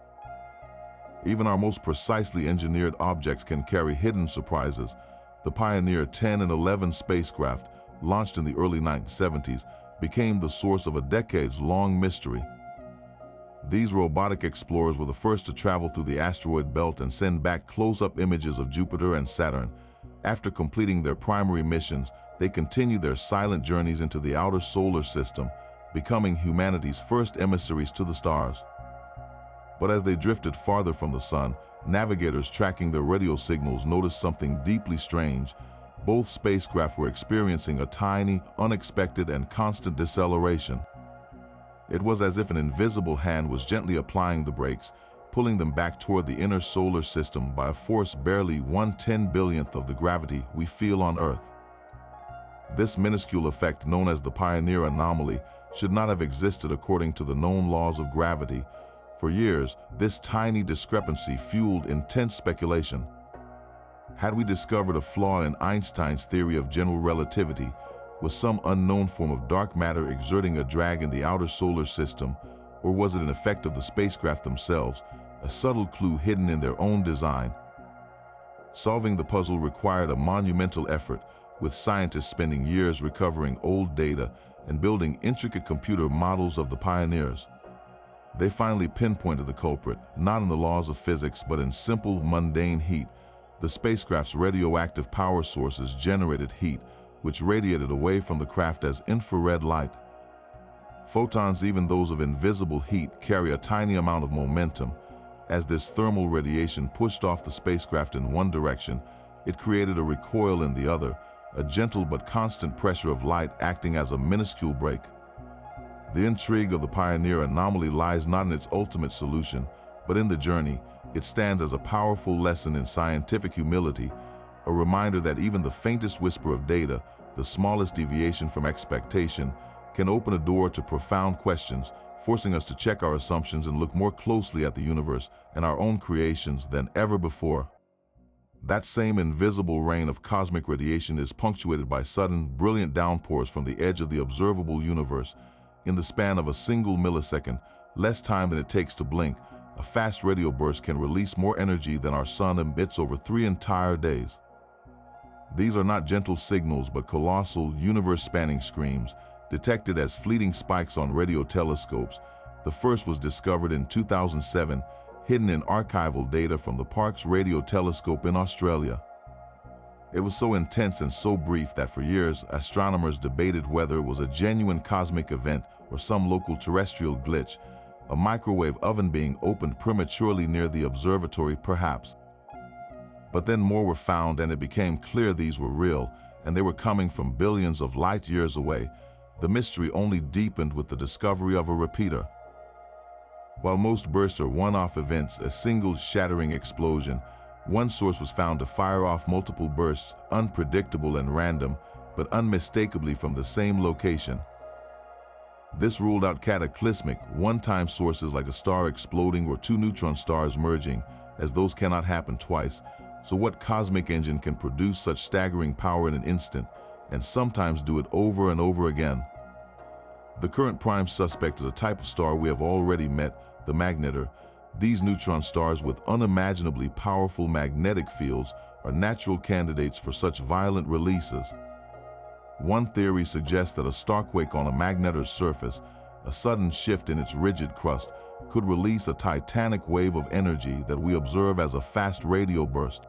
Even our most precisely engineered objects can carry hidden surprises. The Pioneer 10 and 11 spacecraft, launched in the early 1970s, became the source of a decades-long mystery. These robotic explorers were the first to travel through the asteroid belt and send back close-up images of Jupiter and Saturn. After completing their primary missions, they continued their silent journeys into the outer solar system, becoming humanity's first emissaries to the stars. But as they drifted farther from the sun, navigators tracking their radio signals noticed something deeply strange. Both spacecraft were experiencing a tiny, unexpected, and constant deceleration. It was as if an invisible hand was gently applying the brakes, pulling them back toward the inner solar system by a force barely 1/10,000,000th of the gravity we feel on Earth. This minuscule effect, known as the Pioneer anomaly, should not have existed according to the known laws of gravity. For years, this tiny discrepancy fueled intense speculation. Had we discovered a flaw in Einstein's theory of general relativity? Was some unknown form of dark matter exerting a drag in the outer solar system? Or was it an effect of the spacecraft themselves, a subtle clue hidden in their own design? Solving the puzzle required a monumental effort, with scientists spending years recovering old data and building intricate computer models of the pioneers. They finally pinpointed the culprit, not in the laws of physics, but in simple, mundane heat. The spacecraft's radioactive power sources generated heat, which radiated away from the craft as infrared light. Photons, even those of invisible heat, carry a tiny amount of momentum. As this thermal radiation pushed off the spacecraft in one direction, it created a recoil in the other, a gentle but constant pressure of light acting as a minuscule brake. The intrigue of the Pioneer anomaly lies not in its ultimate solution, but in the journey. It stands as a powerful lesson in scientific humility, a reminder that even the faintest whisper of data, the smallest deviation from expectation, can open a door to profound questions, forcing us to check our assumptions and look more closely at the universe and our own creations than ever before. That same invisible rain of cosmic radiation is punctuated by sudden, brilliant downpours from the edge of the observable universe. In the span of a single millisecond, less time than it takes to blink, a fast radio burst can release more energy than our sun emits over 3 entire days. These are not gentle signals, but colossal, universe-spanning screams, detected as fleeting spikes on radio telescopes. The first was discovered in 2007, hidden in archival data from the Parkes Radio Telescope in Australia. It was so intense and so brief that for years, astronomers debated whether it was a genuine cosmic event or some local terrestrial glitch, a microwave oven being opened prematurely near the observatory perhaps. But then more were found and it became clear these were real, and they were coming from billions of light years away. The mystery only deepened with the discovery of a repeater. While most bursts are one-off events, a single shattering explosion, one source was found to fire off multiple bursts, unpredictable and random, but unmistakably from the same location. This ruled out cataclysmic, one-time sources like a star exploding or two neutron stars merging, as those cannot happen twice. So what cosmic engine can produce such staggering power in an instant, and sometimes do it over and over again? The current prime suspect is a type of star we have already met, the magnetar. These neutron stars with unimaginably powerful magnetic fields are natural candidates for such violent releases. One theory suggests that a starquake on a magnetar's surface, a sudden shift in its rigid crust, could release a titanic wave of energy that we observe as a fast radio burst.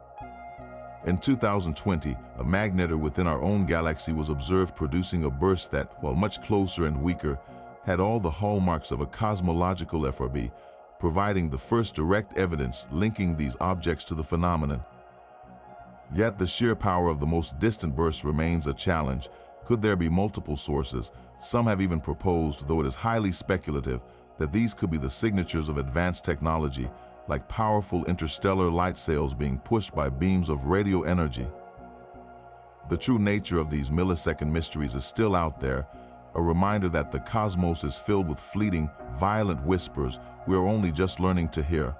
In 2020, a magnetar within our own galaxy was observed producing a burst that, while much closer and weaker, had all the hallmarks of a cosmological FRB, providing the first direct evidence linking these objects to the phenomenon. Yet the sheer power of the most distant burst remains a challenge. Could there be multiple sources? Some have even proposed, though it is highly speculative, that these could be the signatures of advanced technology, like powerful interstellar light sails being pushed by beams of radio energy. The true nature of these millisecond mysteries is still out there, a reminder that the cosmos is filled with fleeting, violent whispers we are only just learning to hear.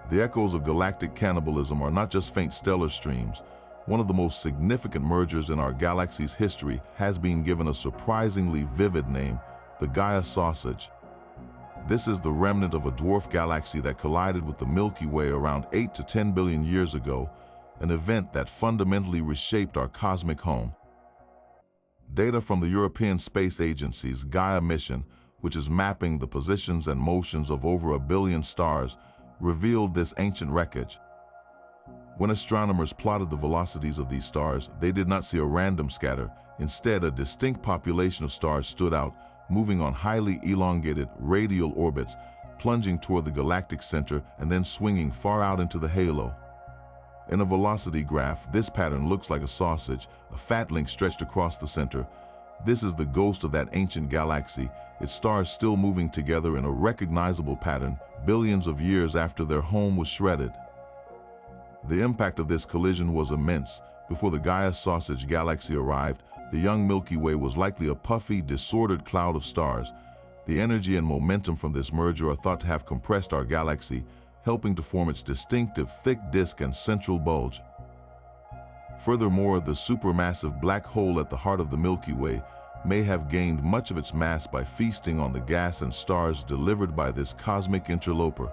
The echoes of galactic cannibalism are not just faint stellar streams. One of the most significant mergers in our galaxy's history has been given a surprisingly vivid name, the Gaia sausage. This is the remnant of a dwarf galaxy that collided with the Milky Way around 8 to 10 billion years ago, an event that fundamentally reshaped our cosmic home. Data from the European Space Agency's Gaia mission, which is mapping the positions and motions of over 1 billion stars, revealed this ancient wreckage. When astronomers plotted the velocities of these stars, they did not see a random scatter. Instead, a distinct population of stars stood out, moving on highly elongated radial orbits, plunging toward the galactic center and then swinging far out into the halo. In a velocity graph, this pattern looks like a sausage, a fat link stretched across the center. This is the ghost of that ancient galaxy, its stars still moving together in a recognizable pattern, billions of years after their home was shredded. The impact of this collision was immense. Before the Gaia sausage galaxy arrived, the young Milky Way was likely a puffy, disordered cloud of stars. The energy and momentum from this merger are thought to have compressed our galaxy, helping to form its distinctive thick disk and central bulge. Furthermore, the supermassive black hole at the heart of the Milky Way may have gained much of its mass by feasting on the gas and stars delivered by this cosmic interloper.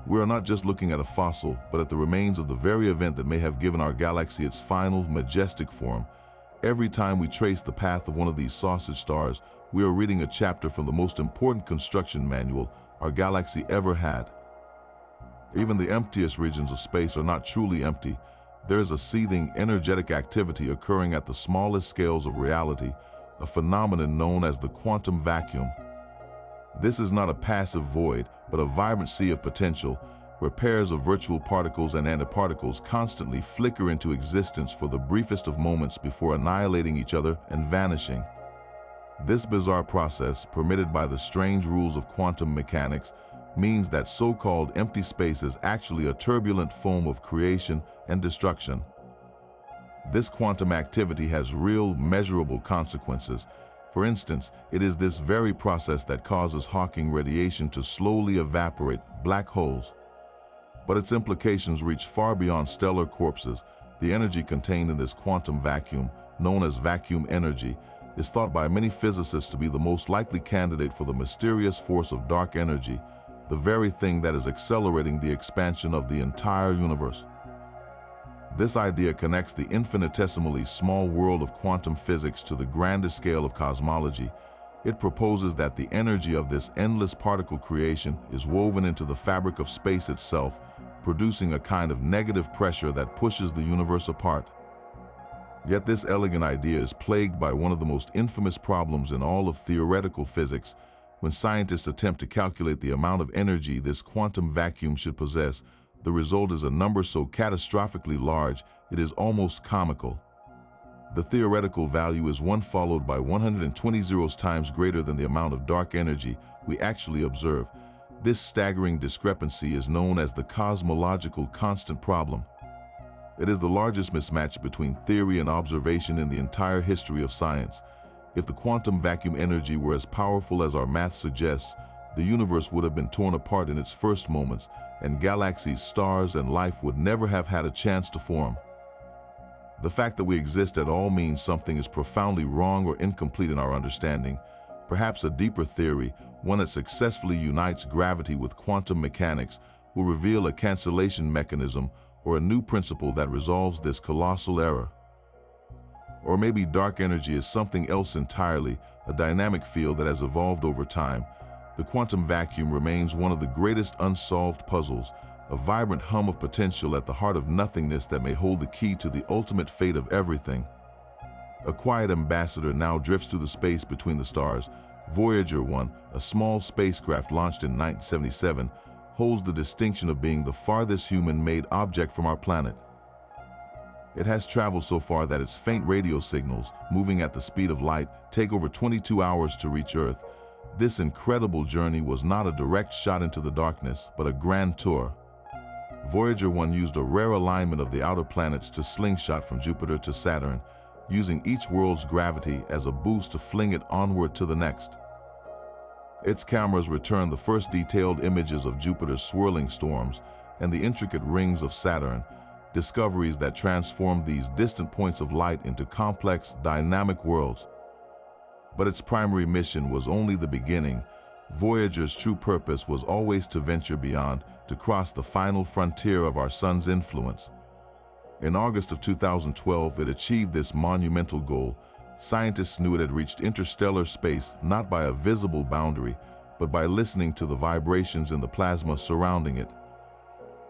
We are not just looking at a fossil, but at the remains of the very event that may have given our galaxy its final, majestic form. Every time we trace the path of one of these sausage stars, we are reading a chapter from the most important construction manual our galaxy ever had. Even the emptiest regions of space are not truly empty. There is a seething, energetic activity occurring at the smallest scales of reality, a phenomenon known as the quantum vacuum. This is not a passive void, but a vibrant sea of potential, where pairs of virtual particles and antiparticles constantly flicker into existence for the briefest of moments before annihilating each other and vanishing. This bizarre process, permitted by the strange rules of quantum mechanics, means that so-called empty space is actually a turbulent foam of creation and destruction. This quantum activity has real, measurable consequences. For instance, it is this very process that causes Hawking radiation to slowly evaporate black holes. But its implications reach far beyond stellar corpses. The energy contained in this quantum vacuum, known as vacuum energy, is thought by many physicists to be the most likely candidate for the mysterious force of dark energy, the very thing that is accelerating the expansion of the entire universe. This idea connects the infinitesimally small world of quantum physics to the grandest scale of cosmology. It proposes that the energy of this endless particle creation is woven into the fabric of space itself, producing a kind of negative pressure that pushes the universe apart. Yet this elegant idea is plagued by one of the most infamous problems in all of theoretical physics. When scientists attempt to calculate the amount of energy this quantum vacuum should possess, the result is a number so catastrophically large it is almost comical. The theoretical value is 1 followed by 120 zeros times greater than the amount of dark energy we actually observe. This staggering discrepancy is known as the cosmological constant problem. It is the largest mismatch between theory and observation in the entire history of science. If the quantum vacuum energy were as powerful as our math suggests, the universe would have been torn apart in its first moments, and galaxies, stars, and life would never have had a chance to form. The fact that we exist at all means something is profoundly wrong or incomplete in our understanding. Perhaps a deeper theory, one that successfully unites gravity with quantum mechanics, will reveal a cancellation mechanism or a new principle that resolves this colossal error. Or maybe dark energy is something else entirely, a dynamic field that has evolved over time. The quantum vacuum remains one of the greatest unsolved puzzles, a vibrant hum of potential at the heart of nothingness that may hold the key to the ultimate fate of everything. A quiet ambassador now drifts through the space between the stars. Voyager 1, a small spacecraft launched in 1977, holds the distinction of being the farthest human-made object from our planet. It has traveled so far that its faint radio signals, moving at the speed of light, take over 22 hours to reach Earth. This incredible journey was not a direct shot into the darkness, but a grand tour. Voyager 1 used a rare alignment of the outer planets to slingshot from Jupiter to Saturn, using each world's gravity as a boost to fling it onward to the next. Its cameras returned the first detailed images of Jupiter's swirling storms and the intricate rings of Saturn, discoveries that transformed these distant points of light into complex, dynamic worlds. But its primary mission was only the beginning. Voyager's true purpose was always to venture beyond, to cross the final frontier of our sun's influence. In August of 2012, it achieved this monumental goal. Scientists knew it had reached interstellar space not by a visible boundary, but by listening to the vibrations in the plasma surrounding it.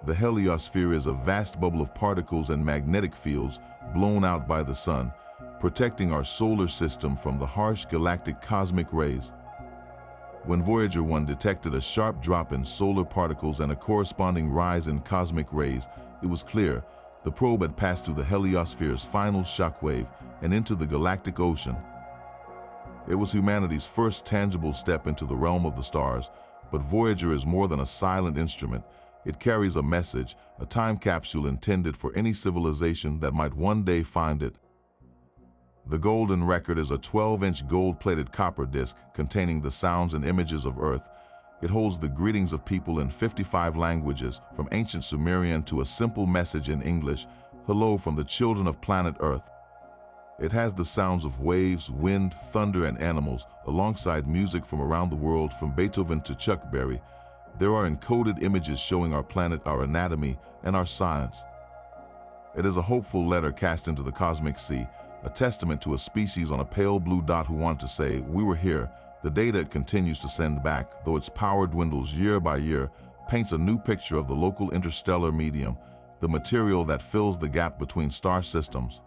The heliosphere is a vast bubble of particles and magnetic fields blown out by the sun, protecting our solar system from the harsh galactic cosmic rays. When Voyager 1 detected a sharp drop in solar particles and a corresponding rise in cosmic rays, it was clear the probe had passed through the heliosphere's final shockwave and into the galactic ocean. It was humanity's first tangible step into the realm of the stars, but Voyager is more than a silent instrument. It carries a message, a time capsule intended for any civilization that might one day find it. The Golden Record is a 12-inch gold-plated copper disc containing the sounds and images of Earth. It holds the greetings of people in 55 languages, from ancient Sumerian to a simple message in English, hello from the children of planet Earth. It has the sounds of waves, wind, thunder, and animals, alongside music from around the world, from Beethoven to Chuck Berry. There are encoded images showing our planet, our anatomy, and our science. It is a hopeful letter cast into the cosmic sea, a testament to a species on a pale blue dot who want to say, we were here. The data it continues to send back, though its power dwindles year by year, paints a new picture of the local interstellar medium, the material that fills the gap between star systems.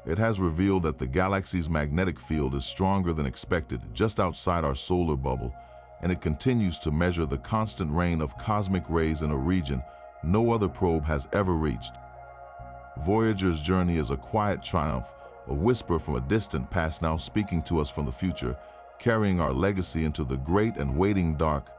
It has revealed that the galaxy's magnetic field is stronger than expected just outside our solar bubble, and it continues to measure the constant rain of cosmic rays in a region no other probe has ever reached. Voyager's journey is a quiet triumph, a whisper from a distant past now speaking to us from the future, carrying our legacy into the great and waiting dark.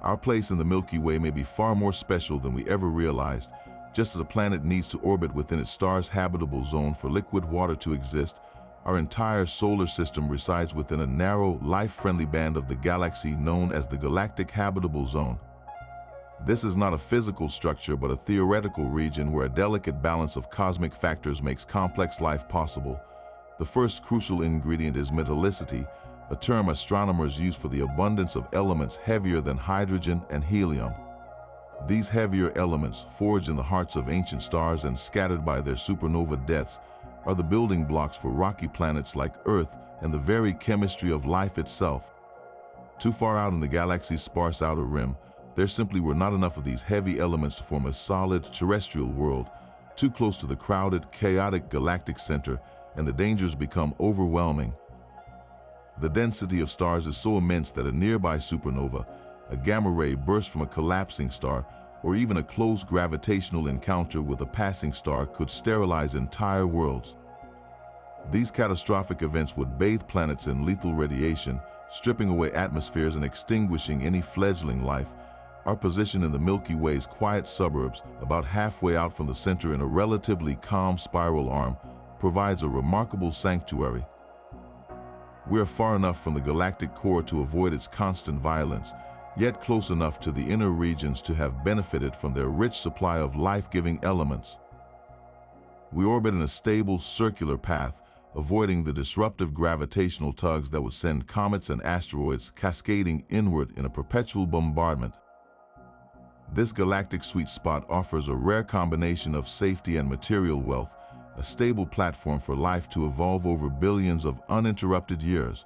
Our place in the Milky Way may be far more special than we ever realized. Just as a planet needs to orbit within its star's habitable zone for liquid water to exist, our entire solar system resides within a narrow, life-friendly band of the galaxy known as the Galactic Habitable Zone. This is not a physical structure but a theoretical region where a delicate balance of cosmic factors makes complex life possible. The first crucial ingredient is metallicity, a term astronomers use for the abundance of elements heavier than hydrogen and helium. These heavier elements, forged in the hearts of ancient stars and scattered by their supernova deaths, are the building blocks for rocky planets like Earth and the very chemistry of life itself. Too far out in the galaxy's sparse outer rim, there simply were not enough of these heavy elements to form a solid terrestrial world. Too close to the crowded, chaotic galactic center, and the dangers become overwhelming. The density of stars is so immense that a nearby supernova, a gamma ray burst from a collapsing star, or even a close gravitational encounter with a passing star could sterilize entire worlds. These catastrophic events would bathe planets in lethal radiation, stripping away atmospheres and extinguishing any fledgling life. Our position in the Milky Way's quiet suburbs, about halfway out from the center in a relatively calm spiral arm, provides a remarkable sanctuary. We are far enough from the galactic core to avoid its constant violence, yet close enough to the inner regions to have benefited from their rich supply of life-giving elements. We orbit in a stable, circular path, avoiding the disruptive gravitational tugs that would send comets and asteroids cascading inward in a perpetual bombardment. This galactic sweet spot offers a rare combination of safety and material wealth, a stable platform for life to evolve over billions of uninterrupted years.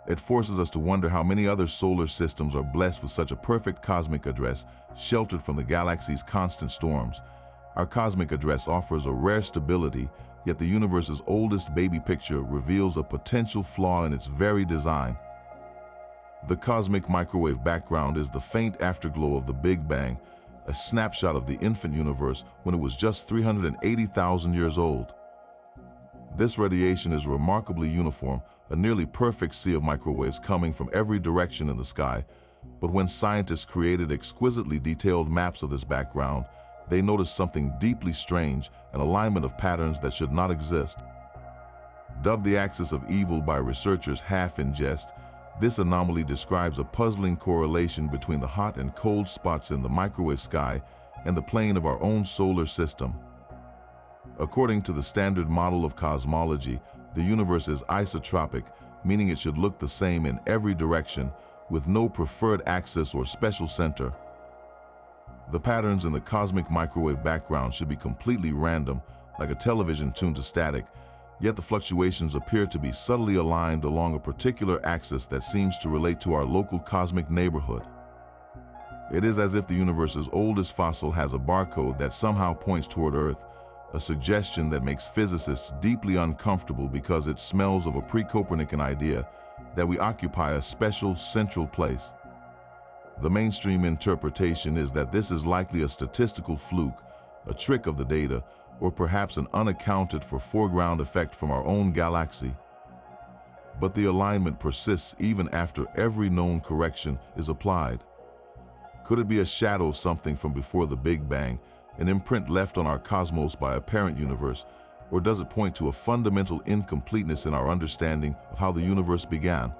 It forces us to wonder how many other solar systems are blessed with such a perfect cosmic address, sheltered from the galaxy's constant storms. Our cosmic address offers a rare stability, yet the universe's oldest baby picture reveals a potential flaw in its very design. The cosmic microwave background is the faint afterglow of the Big Bang, a snapshot of the infant universe when it was just 380,000 years old. This radiation is remarkably uniform, a nearly perfect sea of microwaves coming from every direction in the sky. But when scientists created exquisitely detailed maps of this background, they noticed something deeply strange, an alignment of patterns that should not exist. Dubbed the axis of evil by researchers half in jest, this anomaly describes a puzzling correlation between the hot and cold spots in the microwave sky and the plane of our own solar system. According to the standard model of cosmology, the universe is isotropic, meaning it should look the same in every direction, with no preferred axis or special center. The patterns in the cosmic microwave background should be completely random, like a television tuned to static, yet the fluctuations appear to be subtly aligned along a particular axis that seems to relate to our local cosmic neighborhood. It is as if the universe's oldest fossil has a barcode that somehow points toward Earth, a suggestion that makes physicists deeply uncomfortable because it smells of a pre-Copernican idea that we occupy a special central place. The mainstream interpretation is that this is likely a statistical fluke, a trick of the data, or perhaps an unaccounted for foreground effect from our own galaxy. But the alignment persists even after every known correction is applied. Could it be a shadow of something from before the Big Bang, an imprint left on our cosmos by a parent universe, or does it point to a fundamental incompleteness in our understanding of how the universe began?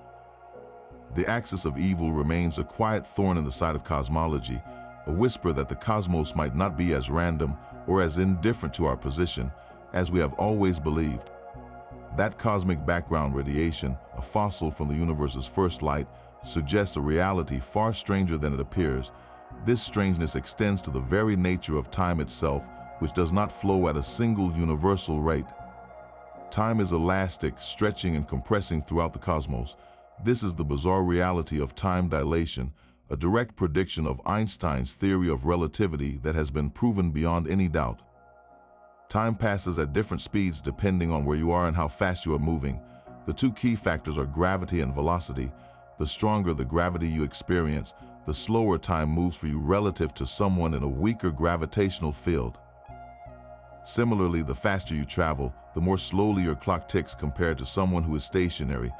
The axis of evil remains a quiet thorn in the side of cosmology, a whisper that the cosmos might not be as random or as indifferent to our position as we have always believed. That cosmic background radiation, a fossil from the universe's first light, suggests a reality far stranger than it appears. This strangeness extends to the very nature of time itself, which does not flow at a single universal rate. Time is elastic, stretching and compressing throughout the cosmos. This is the bizarre reality of time dilation, a direct prediction of Einstein's theory of relativity that has been proven beyond any doubt. Time passes at different speeds depending on where you are and how fast you are moving. The two key factors are gravity and velocity. The stronger the gravity you experience, the slower time moves for you relative to someone in a weaker gravitational field. Similarly, the faster you travel, the more slowly your clock ticks compared to someone who is stationary.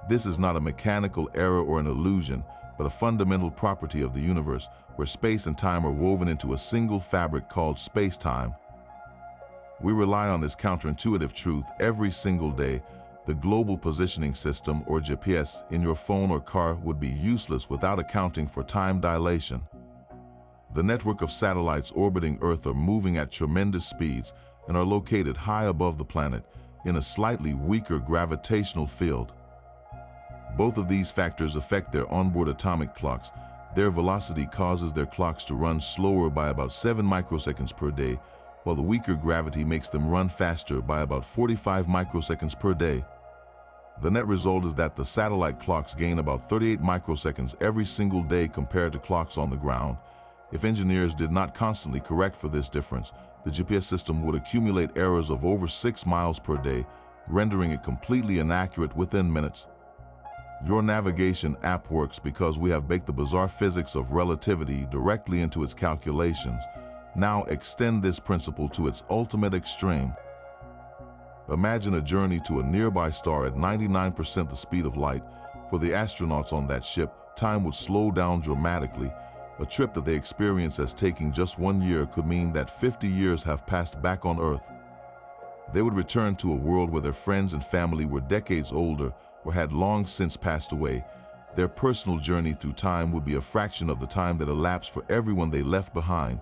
This is not a mechanical error or an illusion, but a fundamental property of the universe, where space and time are woven into a single fabric called spacetime. We rely on this counterintuitive truth every single day. The global positioning system, or GPS, in your phone or car would be useless without accounting for time dilation. The network of satellites orbiting Earth are moving at tremendous speeds and are located high above the planet in a slightly weaker gravitational field. Both of these factors affect their onboard atomic clocks. Their velocity causes their clocks to run slower by about 7 microseconds per day, while the weaker gravity makes them run faster by about 45 microseconds per day. The net result is that the satellite clocks gain about 38 microseconds every single day compared to clocks on the ground. If engineers did not constantly correct for this difference, the GPS system would accumulate errors of over 6 miles per day, rendering it completely inaccurate within minutes. Your navigation app works because we have baked the bizarre physics of relativity directly into its calculations. Now extend this principle to its ultimate extreme. Imagine a journey to a nearby star at 99% the speed of light. For the astronauts on that ship, time would slow down dramatically. A trip that they experience as taking just 1 year could mean that 50 years have passed back on Earth. They would return to a world where their friends and family were decades older or had long since passed away. Their personal journey through time would be a fraction of the time that elapsed for everyone they left behind.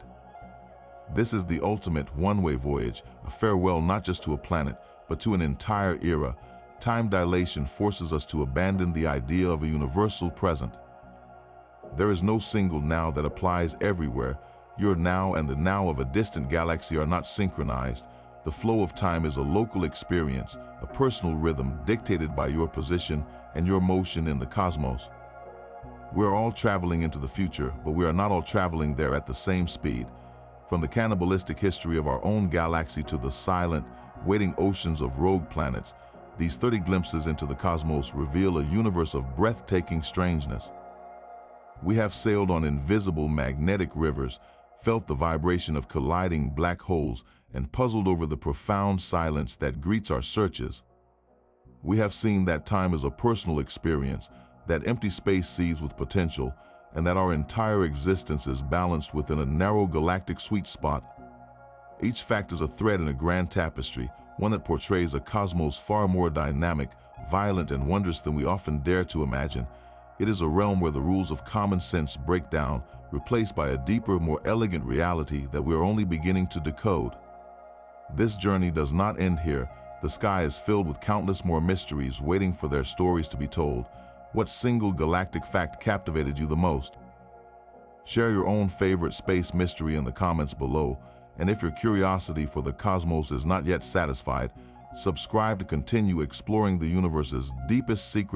This is the ultimate one-way voyage, a farewell not just to a planet, but to an entire era. Time dilation forces us to abandon the idea of a universal present. There is no single now that applies everywhere. Your now and the now of a distant galaxy are not synchronized. The flow of time is a local experience, a personal rhythm dictated by your position and your motion in the cosmos. We are all traveling into the future, but we are not all traveling there at the same speed. From the cannibalistic history of our own galaxy to the silent, waiting oceans of rogue planets, these 30 glimpses into the cosmos reveal a universe of breathtaking strangeness. We have sailed on invisible magnetic rivers, felt the vibration of colliding black holes, and puzzled over the profound silence that greets our searches. We have seen that time is a personal experience, that empty space seethes with potential, and that our entire existence is balanced within a narrow galactic sweet spot. Each fact is a thread in a grand tapestry, one that portrays a cosmos far more dynamic, violent, and wondrous than we often dare to imagine. It is a realm where the rules of common sense break down, replaced by a deeper, more elegant reality that we are only beginning to decode. This journey does not end here. The sky is filled with countless more mysteries waiting for their stories to be told. What single galactic fact captivated you the most? Share your own favorite space mystery in the comments below, and if your curiosity for the cosmos is not yet satisfied, subscribe to continue exploring the universe's deepest secrets.